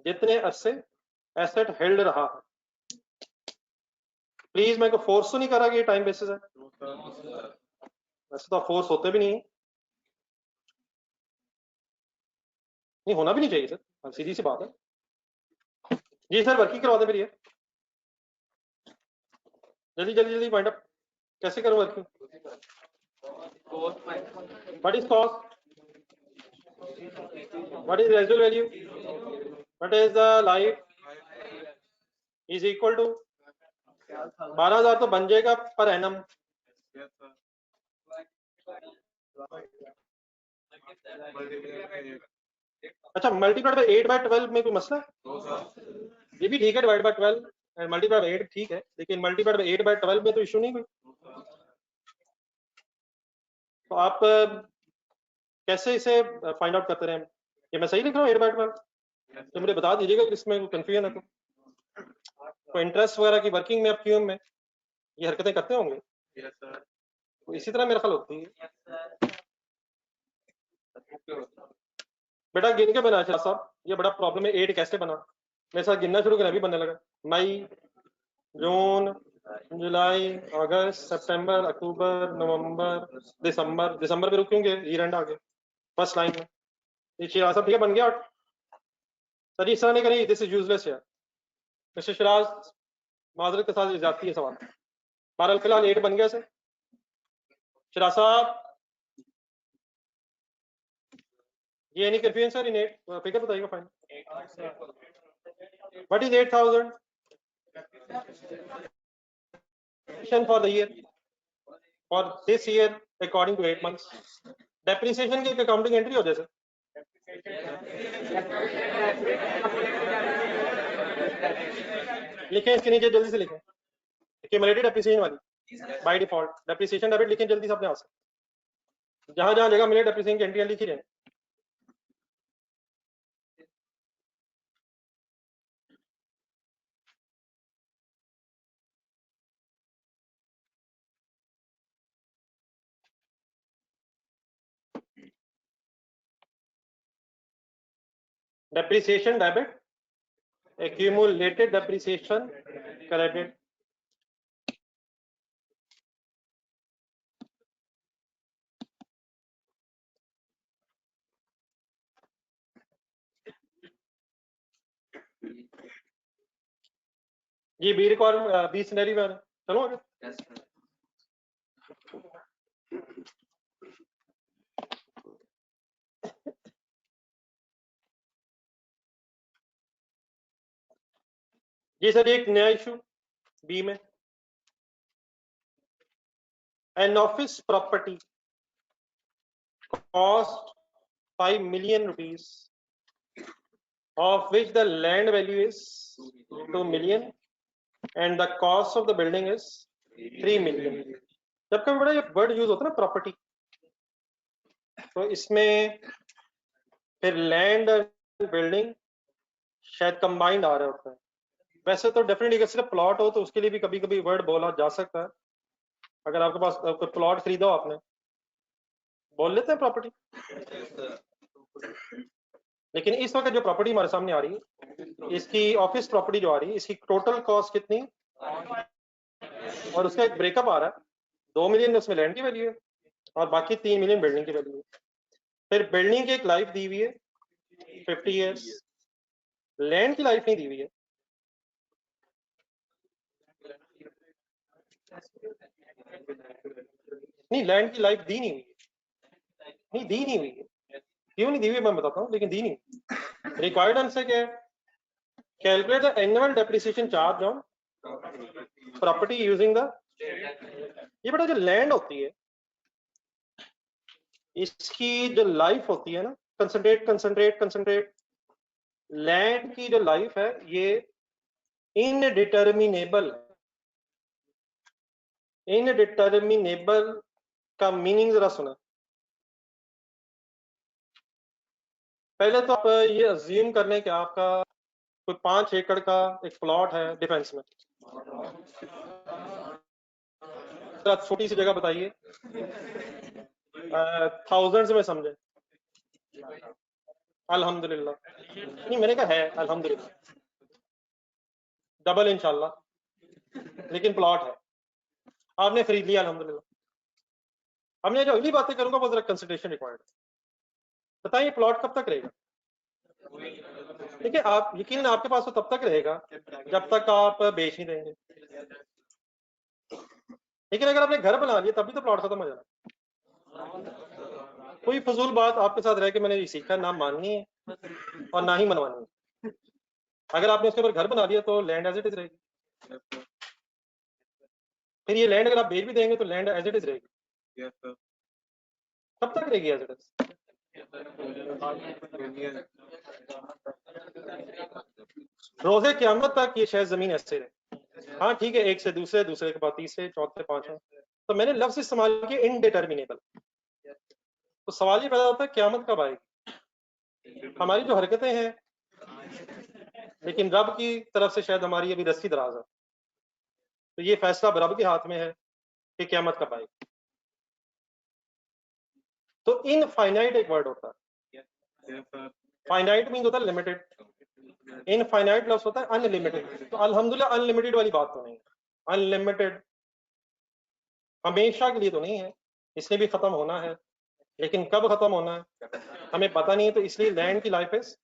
जितने अरसे एसेट हेल्ड रहा है। प्लीज मैं को फोर्स तो नहीं कर रहा कि ये टाइम बेसिस है, वैसे तो फोर्स होते भी नहीं है, नहीं होना भी नहीं चाहिए सर, सीधी सी बात है। जी सर वर्किंग करवा दें फिर ये जल्दी जल्दी जल्दी फाइंड अप कैसे करूं working. What is cost, what is residual value, what is the life is equal to 12,000 तो बन जाएगा पर एनम। अच्छा मल्टीप्लाइड बाय 8/12 में कोई मसला है, ये भी ठीक है, divide by 12 and multiplied by 8 ठीक है, लेकिन मल्टीप्लाइड बाय 8/12 में तो इशू नहीं कोई। तो आप कैसे इसे फाइंड आउट करते रहे, ये मैं सही लिख रहा हूँ 8/12, तो मुझे बता दीजिएगा इसमें कंफ्यूजन है तो इंटरेस्ट वगैरह की वर्किंग में आप क्यूएम में ये हरकतें करते होंगे। तो इसी तरह मेरा ख्याल होती है। बेटा गिन के बना साहब, ये बड़ा प्रॉब्लम है। 8 कैसे बना, मेरे साथ गिनना शुरू करना, अभी बनने लगा। मई, जून, जुलाई, अगस्त, सितंबर, अक्टूबर, नवंबर, दिसंबर। दिसंबर पे रुकेंगे, ईयर एंड आ गया फर्स्ट लाइन में। ये शिराज साहब ठीक है बन गया। सर इस तरह नहीं करें, दिस इज यूजलेस है मिस्टर शिराज, माजरत के साथ जाती है सवाल। बहरहाल फिलहाल 8 बन गया सर। शिराज साहब, ये any confusion sir in eight figure बताइएगा fine. What is 8000 for the year for this year according to 8 months? Depreciation की अकाउंटिंग एंट्री हो जाए सर। लिखें इसके नीचे, जल्दी से लिखें, एक्यूमुलेटेड डेप्रिसिएशन वाली बाय डिफॉल्ट डेप्रिसिएशन डेबिट लिखें जल्दी से अपने हाथ से, जहां जहां जगह मिले डेप्रिसिएशन की एंट्री लिखी रहें। Depreciation debit, accumulated depreciation credit, ये बी रिक्वायरमेंट बी सिनेरियो में चलो आगे। जी सर, एक नया इशू बी में, an office property cost 5 million rupees, of which the land value is 2 million and the cost of the building is 3 million। जब कभी बड़ा ये वर्ड यूज होता है ना प्रॉपर्टी, तो इसमें फिर लैंड बिल्डिंग शायद कंबाइंड आ रहा होता है। वैसे तो डेफिनेटली अगर सिर्फ प्लॉट हो तो उसके लिए भी कभी कभी वर्ड बोला जा सकता है। अगर आपके पास कोई प्लॉट खरीदा आपने, बोल लेते हैं प्रॉपर्टी। लेकिन इस वक्त जो प्रॉपर्टी हमारे सामने आ रही है, इसकी ऑफिस प्रॉपर्टी जो आ रही है, इसकी टोटल कॉस्ट कितनी, और उसका एक ब्रेकअप आ रहा है। 2 million उसमें लैंड की वैल्यू है और बाकी 3 million बिल्डिंग की वैल्यू है। फिर बिल्डिंग की एक लाइफ दी हुई है 50 years, लैंड की लाइफ नहीं दी हुई है। नहीं, लैंड की लाइफ दी नहीं हुई है, नहीं दी नहीं हुई है। क्यों नहीं दी हुई मैं बताता हूँ, लेकिन दी नहीं। रिक्वायर्ड आंसर क्या है? Calculate the annual depreciation charge on property using the, ये बेटा जो लैंड होती है इसकी जो लाइफ होती है ना, कंसंट्रेट, लैंड की जो लाइफ है ये इनडिटर्मिनेबल। इनडिटर्मिनेबल का मीनिंग जरा सुना। पहले तो आप ये अज्यूम कर लें कि आपका कोई 5 एकड़ का एक प्लॉट है डिफेंस में। छोटी सी जगह बताइए, थाउजेंड्स में समझे। अल्हम्दुलिल्लाह, नहीं मैंने कहा है अल्हम्दुलिल्लाह, डबल इंशाल्लाह, लेकिन प्लॉट है, आपने खरीद लिया अल्हम्दुलिल्लाह। अब मैं जो अगली बातें करूंगा वो जरा कंसिडरेशन रिक्वायर्ड है। बताइए प्लॉट कब तक रहेगा? देखिए आप यकीन, आपके पास तो तब तक रहेगा जब तक आप बेच नहीं देंगे। लेकिन अगर आपने घर बना लिया तब भी तो प्लॉट खत्म हो जाना। कोई फजूल बात आपके साथ रह के मैंने ये सीखा, ना माननी है और ना ही मनवानी है। अगर आपने उसके ऊपर घर बना दिया तो लैंड एज इट इज रहेगी। फिर ये लैंड अगर आप बेच भी देंगे तो लैंड एज इट इज रहेगी। कब तक रहेगी एज इट इज? रोजे क़यामत तक ये शायद जमीन ऐसे रहे। हाँ ठीक है, एक से दूसरे, दूसरे के बाद तीसरे, चौथे, पांचवें, तो मैंने लफ्ज इस्तेमाल किया इनडिटर्मिनेबल। तो सवाल ये पैदा होता है क़यामत कब आएगी? हमारी जो हरकतें हैं, लेकिन रब की तरफ से शायद हमारी अभी दस्ती दराज है, तो ये फैसला रब के हाथ में है कि क़यामत कब आएगी। तो इनफाइनाइट एक वर्ड होता है, फाइनाइट मीन होता है लिमिटेड, इनफाइनाइट लफ्ज होता है अनलिमिटेड। तो अल्हम्दुलिल्लाह अनलिमिटेड वाली बात तो नहीं है। अनलिमिटेड हमेशा के लिए तो नहीं है, इसलिए भी खत्म होना है, लेकिन कब खत्म होना है हमें पता नहीं है। तो इसलिए लैंड की लाइफ इज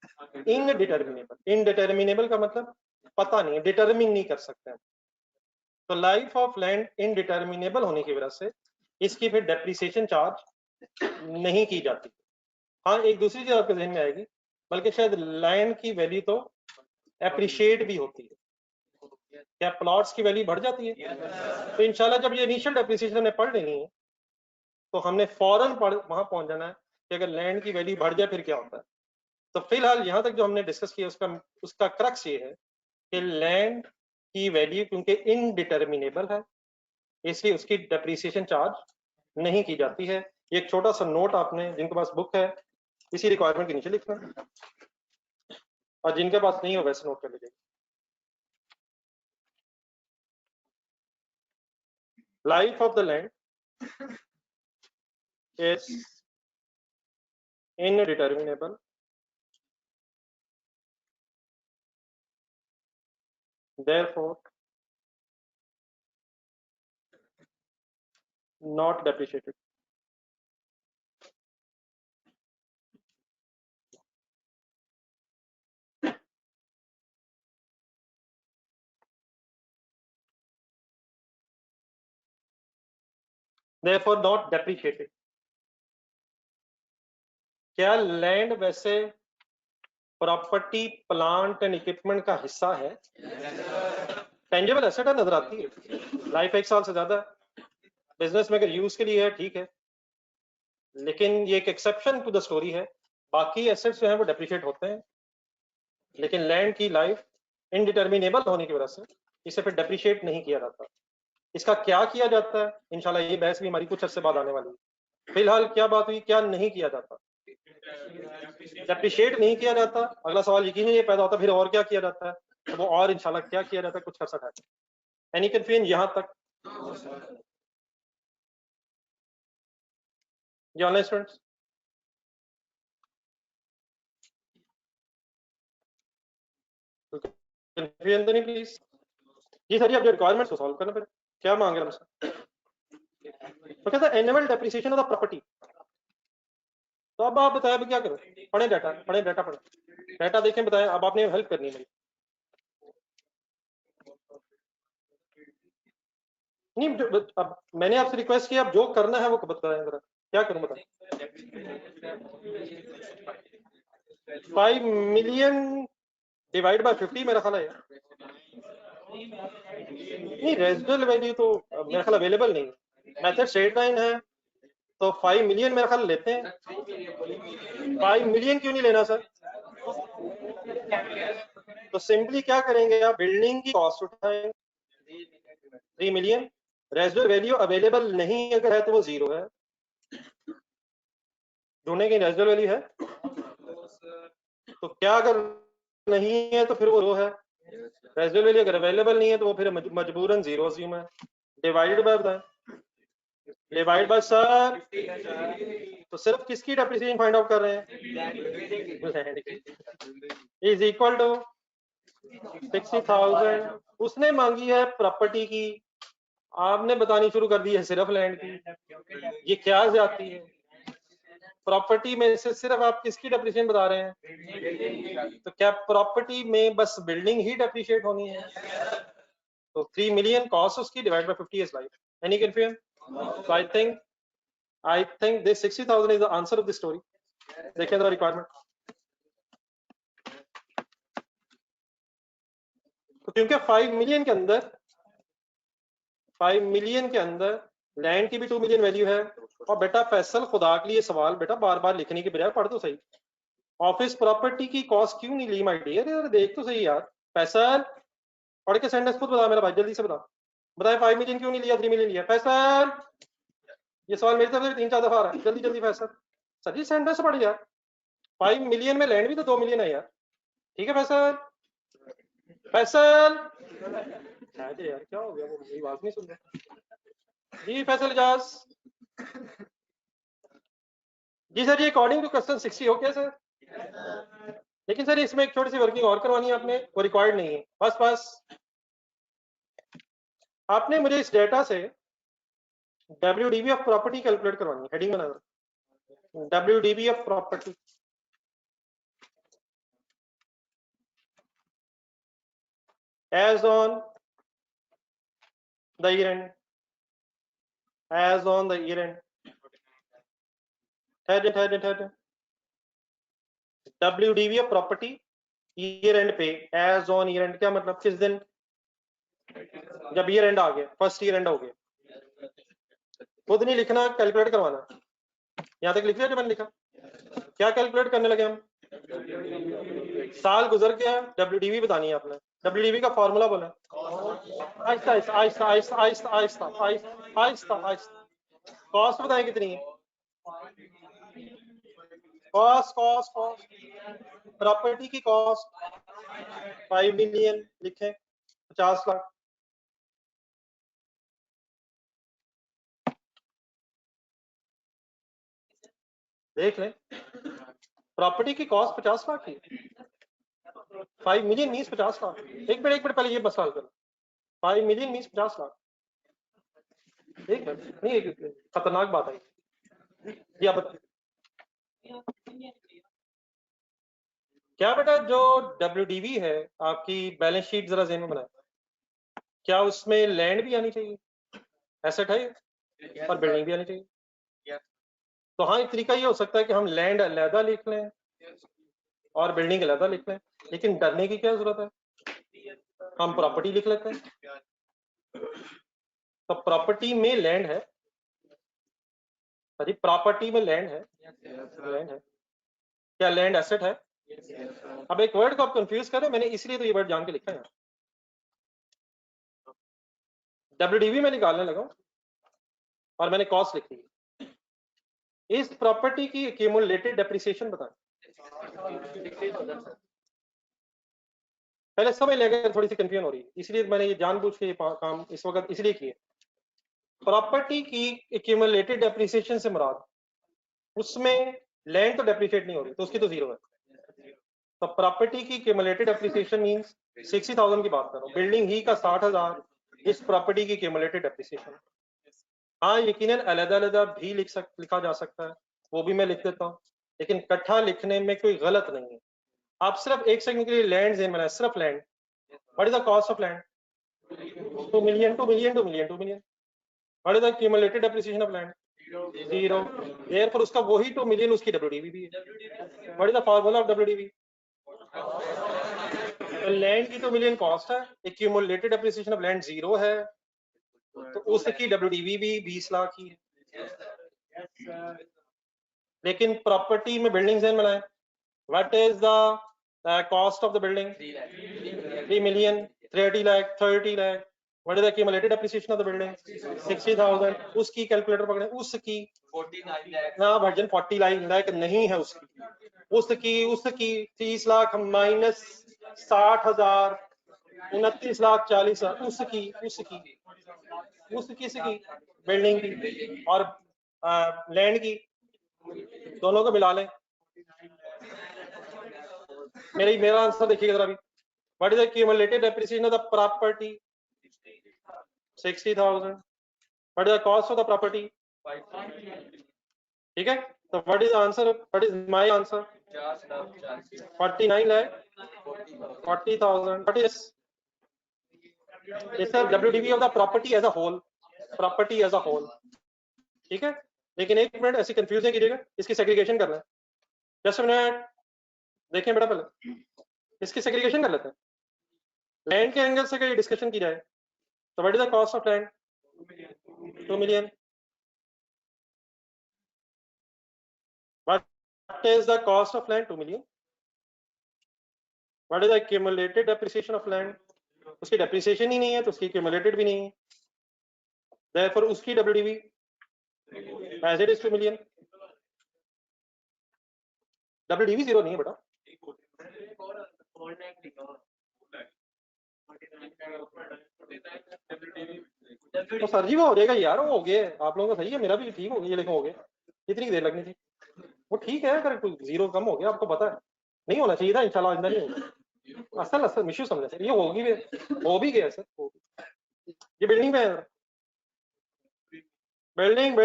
इनडिटर्मिनेबल। इनडिटर्मिनेबल का मतलब पता नहीं है, डिटर्मिन नहीं कर सकते हैं। तो लाइफ ऑफ लैंड इनडिटर्मिनेबल होने की वजह से इसकी फिर डेप्रिसिएशन चार्ज नहीं की जाती। हाँ, एक दूसरी चीज आपके जहन में आएगी, बल्कि शायद लैंड की वैल्यू तो एप्रिशिएट भी होती है। क्या प्लॉट्स की वैल्यू बढ़ जाती है? तो इंशाल्लाह जब ये इनिशियल डेप्रिसिएशन हमें पढ़ लेनी है तो हमने फौरन वहां पहुंच जाना है कि अगर लैंड की वैल्यू बढ़ जाए फिर क्या होता है। तो फिलहाल यहाँ तक जो हमने डिस्कस किया उसका क्रक्स ये है कि लैंड की वैल्यू क्योंकि इनडिटर्मिनेबल है, इसलिए उसकी डेप्रिसिएशन चार्ज नहीं की जाती है। ये एक छोटा सा नोट आपने, जिनके पास बुक है, इसी रिक्वायरमेंट के नीचे लिखना, और जिनके पास नहीं हो वैसे नोट कर लीजिएगा। Life of the land is indeterminable. Therefore, not depreciated. Therefore, not depreciated. क्या लैंड वैसे प्रॉपर्टी, प्लांट एंड इक्विपमेंट का हिस्सा है? टेंजेबल एसेट है, नजर आती है, लाइफ 1 साल से ज्यादा है, बिजनेस में अगर यूज के लिए है ठीक है, लेकिन ये एक एक्सेप्शन टू द स्टोरी है। बाकी एसेट्स जो है वो डेप्रिशिएट होते हैं, लेकिन लैंड की लाइफ इनडिटर्मिनेबल होने की वजह से इसे फिर डेप्रिशिएट नहीं किया जाता। इसका क्या किया जाता है, इंशाल्लाह ये बहस भी हमारी कुछ अर्से बाद आने वाली है। फिलहाल क्या बात हुई, क्या नहीं किया जाता? डेप्रिशिएट नहीं किया जाता। अगला सवाल यकीन ये पैदा होता है फिर और क्या किया जाता है, तो वो और इंशाल्लाह क्या किया जाता है कुछ कर सकता है। एनी कंफ्यूजन यहाँ तक? जी ऑनलाइन स्टूडेंट्स, कंफ्यूजन तो नहीं प्लीज? जी सर जी, आप जो रिक्वायरमेंट्स को सॉल्व करना फिर क्या मांग रहे हैं हमसे? तो कहता है annual depreciation of the property. तो अब आप बताएं अभी क्या करो, पढ़े डाटा, पढ़े डाटा, पढ़े डाटा, देखें, बताएं। अब आपने हेल्प करनी है मेरी। नहीं, अब मैंने आपसे रिक्वेस्ट किया, अब जो करना है वो बताएं जरा, क्या करूं बताएं। 5 मिलियन डिवाइड बाय 50 मेरा ख्याल है। नहीं, रेजिडुअल वैल्यू तो मेरा ख्याल अवेलेबल नहीं है, मेथड स्ट्रेट लाइन है, तो 5 मिलियन मेरा ख्याल लेते हैं। 5 मिलियन क्यों नहीं लेना सर? तो सिंपली क्या करेंगे, आप बिल्डिंग की कॉस्ट उठाएंगे 3 मिलियन, रेजिडुअल वैल्यू अवेलेबल नहीं अगर है तो वो 0 है, ढूंढने की रेजिडुअल वैल्यू है, तो क्या अगर नहीं है तो फिर वो 0 है, रेजिडुअल वैल्यू अगर अवेलेबल नहीं है तो वो फिर मजबूरन 0 अज्यूम है। डिवाइडेड बाय बताएं, डिवाइड बाय सर, तो सिर्फ किसकी डेप्रिसिएशन फाइंड आउट कर रहे हैं? Is equal to 60,000। उसने मांगी है प्रॉपर्टी की, आपने बतानी शुरू कर दी है सिर्फ लैंड की। ये क्या जाती है? प्रॉपर्टी में से सिर्फ आप किसकी डेप्रिसिएशन बता रहे हैं? तो क्या प्रॉपर्टी में बस बिल्डिंग ही डेप्रिशिएट होनी है? तो 3 मिलियन कॉस्ट उसकी divide by 50 is life. Any confusion? So I think this 60,000 is the answer of the story. देखें तो रिक्वायरमेंट, तो क्योंकि 5 मिलियन के अंदर, 5 मिलियन के अंदर लैंड की भी 2 मिलियन वैल्यू है। और बेटा फैसल, खुदा के लिए सवाल बेटा बार बार लिखने के बजाय पढ़ तो सही। ऑफिस प्रॉपर्टी की कॉस्ट क्यों नहीं ली माय डियर? देख तो सही यार। फैसल, पढ़ के सेंटेंस खुद बता मेरा भाई, जल्दी से बता, बताए 5 मिलियन क्यों नहीं लिया, 3 मिलियन लिया? फैसल, ये सवाल मेरी तरफ से 3-4 दफा आ रहा है, जल्दी जल्दी फैसल। सर जी सेंटेंस पढ़ यार, 5 मिलियन में लैंड भी तो 2 मिलियन है यार। ठीक है फैसल, फैसल यार क्या हो गया, वो मेरी आवाज नहीं सुन रहा जी। फैसल इजाज जी सर, ये अकॉर्डिंग टू क्वेश्चन 60 हो क्या सर? लेकिन सर इसमें एक छोटी सी वर्किंग और करवानी है आपने, वो रिक्वायर्ड नहीं है। बस बस, आपने मुझे इस डेटा से WDV ऑफ प्रॉपर्टी कैलकुलेट करवानी है। हेडिंग बना दो, WDV of property as on the year end, as on the year end. Third. WDV of property year end पे as on year end क्या मतलब किस दिन, जब year end आ गया, फर्स्ट year end हो गया, खुद नहीं लिखना, कैलकुलेट करवाना। यहाँ तक लिख लिया जो मैंने लिखा, क्या कैलकुलेट करने लगे हम, साल गुजर गया, WDV बतानी है आपने। WDV का फॉर्मूला बोला, आहिस्ता आहिस्ता आहिस्ता आहिस्ता आहिस्ता आहिस्ता आहिस्ता आहिस्ता आहिस्ता। कॉस्ट बताएं कितनी है, कॉस्ट प्रॉपर्टी की कॉस्ट 5 मिलियन लिखे, 50 लाख। देख लें, प्रॉपर्टी की कॉस्ट 50 लाख की, 5 मिलियन मीन्स 50 लाख। एक मिनट पहले ये मसला करो, 5 मिलियन मीन्स 50 लाख। एक मिनट नहीं, खतरनाक बात है ये। आप क्या बेटा, जो WDV है आपकी बैलेंस शीट जरा ज़हन में बनाए, क्या उसमें लैंड भी आनी चाहिए, एसेट है, और बिल्डिंग भी आनी चाहिए। तो हाँ, एक तरीका ये हो सकता है कि हम लैंड अलहदा लिख लें और बिल्डिंग अलहदा लिख लें, लेकिन डरने की क्या जरूरत है, हम प्रॉपर्टी लिख लेते हैं। तो प्रॉपर्टी में लैंड है, प्रॉपर्टी में लैंड है, लैंड है, क्या लैंड एसेट है। अब एक वर्ड को आप कंफ्यूज करें, मैंने इसलिए तो ये वर्ड जान के लिखा है। WDV में निकालने लगा और मैंने कॉस्ट लिख दी। इस प्रॉपर्टी की एक्यूमुलेटेड डेप्रिसिएशन बताएं। पहले समझ लेंगे, थोड़ी सी कंफ्यूजन हो रही है, इसलिए मैंने ये जानबूझ के काम इस वक्त इसलिए किए। प्रॉपर्टी की एक्यूमुलेटेड डेप्रिसिएशन से मुराद, उसमें लैंड तो डेप्रिशिएट नहीं हो रही, तो उसकी तो जीरो है। तो प्रॉपर्टी की क्यूमुलेटेड डेप्रिसिएशन मींस 60,000 की बात करो, बिल्डिंग ही का 60,000 इस प्रॉपर्टी की क्यूमुलेटेड डेप्रिसिएशन। हाँ, यकीनन अलग-अलग भी लिखा जा सकता है, वो भी मैं लिख देता हूँ, लेकिन इकट्ठा लिखने में कोई गलत नहीं है। आप सिर्फ एक सेकंड के लिए लैंड ज़हन बनाएं, सिर्फ land. What is the cost of land, 2 million. What is the cumulated depreciation of land, 0। Therefore उसका वही 2 मिलियन उसकी WDV भी है। What is the formula of WDV, land की 2 मिलियन कॉस्ट है, एक्यूमुलेटेड डेप्रिसिएशन ऑफ लैंड 0 है, तो उसकी WDV भी 20 लाख ही है। लेकिन प्रॉपर्टी में बिल्डिंग ज़हन बनाए, what is the cost of the building, 3 million, 30 lakh, 30 lakh. What is the accumulated depreciation of the building, 60,000। उसकी कैलकुलेटर पकड़े, उसकी 49 लाख ना वर्जन 40 लाख नहीं है, उसकी 30 लाख माइनस 60,000, 29 लाख 40 हजार, उसकी बिल्डिंग की और लैंड की, दोनों को मिला लें। मेरा आंसर देखिएगा जरा भी, what is the cumulated depreciation of the property, 60,000। What is the cost of the property, ठीक है। तो what is answer, what is my answer, 49 lakh 40,000। What is this WDV of the property as a whole, property as a whole, ठीक है। लेकिन एक minute ऐसी confuse नहीं कीजिएगा, इसकी सेग्रीगेशन करना है। जस्ट मिनट, देखें बेटा, पहले इसकी सेग्रीगेशन कर लेते हैं। लैंड के एंगल से कोई डिस्कशन की जाए तो what is the cost of land, 2 million. What is the cost of land, 2 million. What is the accumulated depreciation of land, उसकी डेप्रिसिएशन ही नहीं है तो उसकी एक्यूमुलेटेड भी नहीं है, देयरफॉर उसकी WDV as it is 2 million. WDV 0 नहीं है बेटा, तो सर जी वो हो जाएगा यार, वो हो गया आप लोगों का, सही है, मेरा भी ठीक हो गया, ये लिखो हो गया, इतनी देर लगनी थी, वो ठीक है। अगर कोई 0 कम हो गया, आपको पता है नहीं होना चाहिए था, इंशाल्लाह आइंदा नहीं होगा। असल मिशू समझे सर, ये होगी भी, हो भी गया सर। ये बिल्डिंग पे है, बिल्डिंग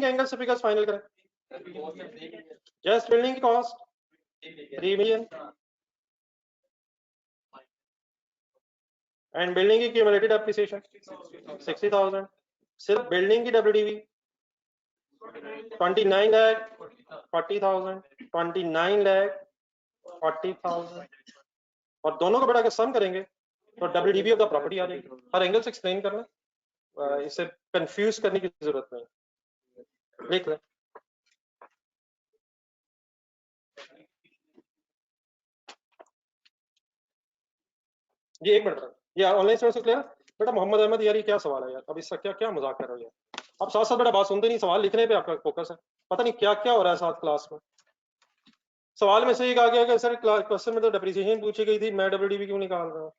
के एंगल से फिगर्स फाइनल करें, जस्ट बिल्डिंग की कॉस्ट 3 मिलियन एंड बिल्डिंग की क्यूमुलेटेड एप्रिसिएशन 60,000। सिर्फ बिल्डिंग की WDV 29 लाख 40,000, 29 लाख 40,000, और दोनों को बढ़ा के सम करेंगे तो WDV ऑफ द प्रॉपर्टी आ जाएगी। हर एंगल से एक्सप्लेन करना, इसे कंफ्यूज करने की जरूरत नहीं। देख लें, ये एक मिनट, ये ऑनलाइन स्टूडेंट से क्लियर। बेटा मोहम्मद अहमद यार, ये क्या सवाल है यार, अब इसका क्या क्या मजाक कर रहे हो यार। आप साथ साथ बेटा बात सुनते नहीं, सवाल लिखने पे आपका फोकस है। पता नहीं क्या क्या हो रहा है साथ क्लास में। सवाल में से एक आ गया कि सर क्वेश्चन में तो डेप्रिसिएशन पूछी गई थी, मैं WDV क्यों निकाल रहा हूँ।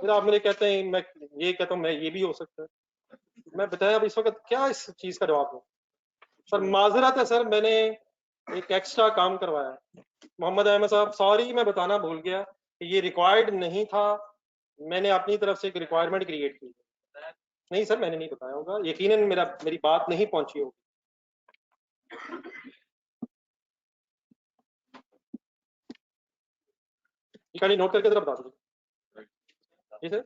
फिर आप मेरे कहते हैं, मैं ये कहता हूँ मैं ये भी हो सकता है। मैं बताया अब इस वक्त क्या इस चीज का जवाब दूं। सर माजरत है सर, मैंने एक एक्स्ट्रा काम करवाया। मोहम्मद अहमद साहब सॉरी, मैं बताना भूल गया कि ये रिक्वायर्ड नहीं था, मैंने अपनी तरफ से एक रिक्वायरमेंट क्रिएट की। नहीं सर मैंने नहीं बताया होगा, यकीनन मेरी बात नहीं पहुंची होगी। खाली नोट करके जरा बता दीजिए। जी सर,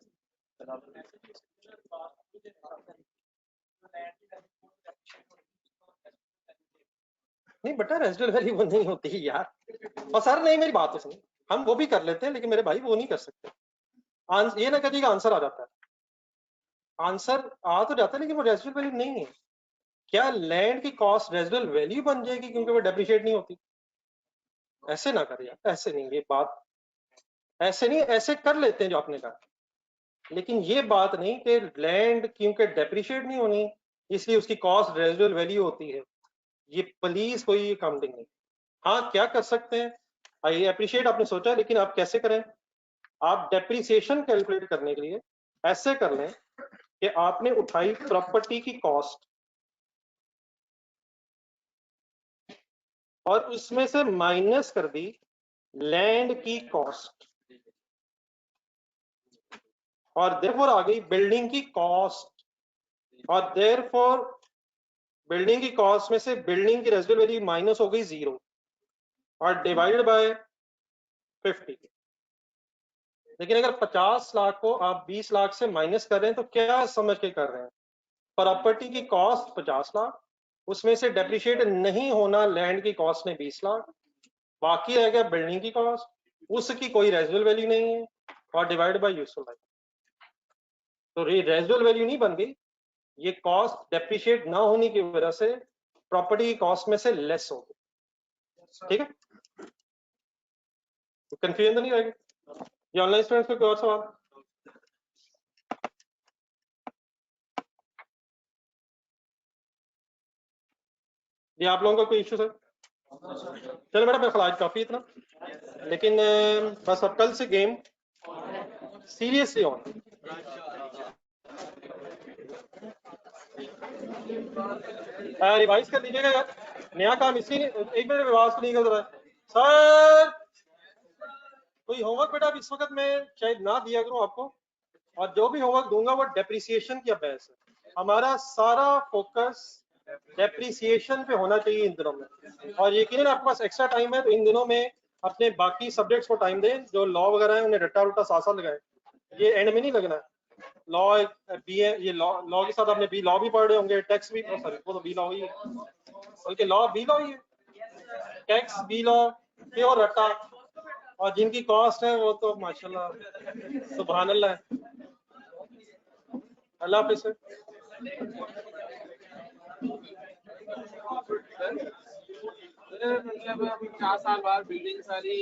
नहीं बेटा रेजिडुअल वैल्यू वो नहीं होती यार। और सर नहीं, मेरी बात तो सुनो, हम वो भी कर लेते हैं लेकिन मेरे भाई वो नहीं कर सकते। ये ना कहिएगा आंसर आ जाता है, आंसर आ तो जाता है लेकिन वो रेजिडुअल वैल्यू नहीं है। क्या लैंड की कॉस्ट रेजिडुअल वैल्यू बन जाएगी क्योंकि वो डेप्रिशिएट नहीं होती? ऐसे ना कर यार, ऐसे नहीं, ये बात ऐसे नहीं, ऐसे कर लेते हैं जो आपने कहा, लेकिन ये बात नहीं कि लैंड क्योंकि डेप्रिशिएट नहीं होनी इसलिए उसकी कॉस्ट रेजिडुअल वैल्यू होती है। ये प्लीज कोई काउंटिंग नहीं। हाँ क्या कर सकते हैं, आई अप्रिशिएट आपने सोचा, लेकिन आप कैसे करें? आप डेप्रिसिएशन कैलकुलेट करने के लिए ऐसे कर लें कि आपने उठाई प्रॉपर्टी की कॉस्ट और उसमें से माइनस कर दी लैंड की कॉस्ट, और देयरफॉर आ गई बिल्डिंग की कॉस्ट, और देयरफॉर बिल्डिंग की कॉस्ट में से बिल्डिंग की रेजिडुअल वैल्यू माइनस हो गई 0 और डिवाइडेड बाय 50। लेकिन अगर 50 लाख को आप 20 लाख से माइनस कर रहे हैं तो क्या समझ के कर रहे हैं? प्रॉपर्टी की कॉस्ट 50 लाख, उसमें से डेप्रिशिएट नहीं होना लैंड की कॉस्ट ने 20 लाख, बाकी रह गया बिल्डिंग की कॉस्ट, उसकी कोई रेजिडुअल वैल्यू नहीं है, और डिवाइड बाय यूजफुल लाइफ। तो रेजिडुअल वैल्यू नहीं बन गई, ये कॉस्ट डेप्रिशिएट ना होने की वजह से प्रॉपर्टी की कॉस्ट में से लेस हो गई। ठीक है, तो कंफ्यूजन तो नहीं रहेगी। ये ऑनलाइन स्टूडेंट्स को कोई और सवाल? ये आप लोगों का कोई इश्यू सर? चलो मैडम मेरा ख्याल आज काफी इतना, लेकिन बस अब कल से गेम सीरियसली ऑन। रिवाइज कर लीजिएगा यार, नया काम इसलिए एक मिनट आवाज नहीं कर रहा है सर। कोई होमवर्क बेटा इस वक्त मैं शायद ना दिया करूं आपको, और जो भी होमवर्क दूंगा वो डेप्रिसिएशन की बहस है। हमारा सारा फोकस डेप्रिसिएशन पे होना चाहिए इन दिनों में, और यकीनन आपके पास एक्स्ट्रा टाइम है तो इन दिनों में अपने बाकी सब्जेक्ट्स को टाइम दें। जो लॉ वगैरह है उन्हें रट्टा रुट्टा साथ साथ लगाए, ये एंड में नहीं लगना है। लॉ बी है, ये लॉ के साथ आपने बी लॉ भी पढ़ रहे होंगे, टैक्स भी, सॉरी वो तो बी लॉ ही है, बल्कि लॉ बी लॉ ही है, टैक्स बी लॉ प्योर रट्टा, और जिनकी कॉस्ट है वो तो माशाल्लाह सुभान अल्लाह है। अल्लाह हाफिज़। मतलब 4 साल बाद बिल्डिंग सारी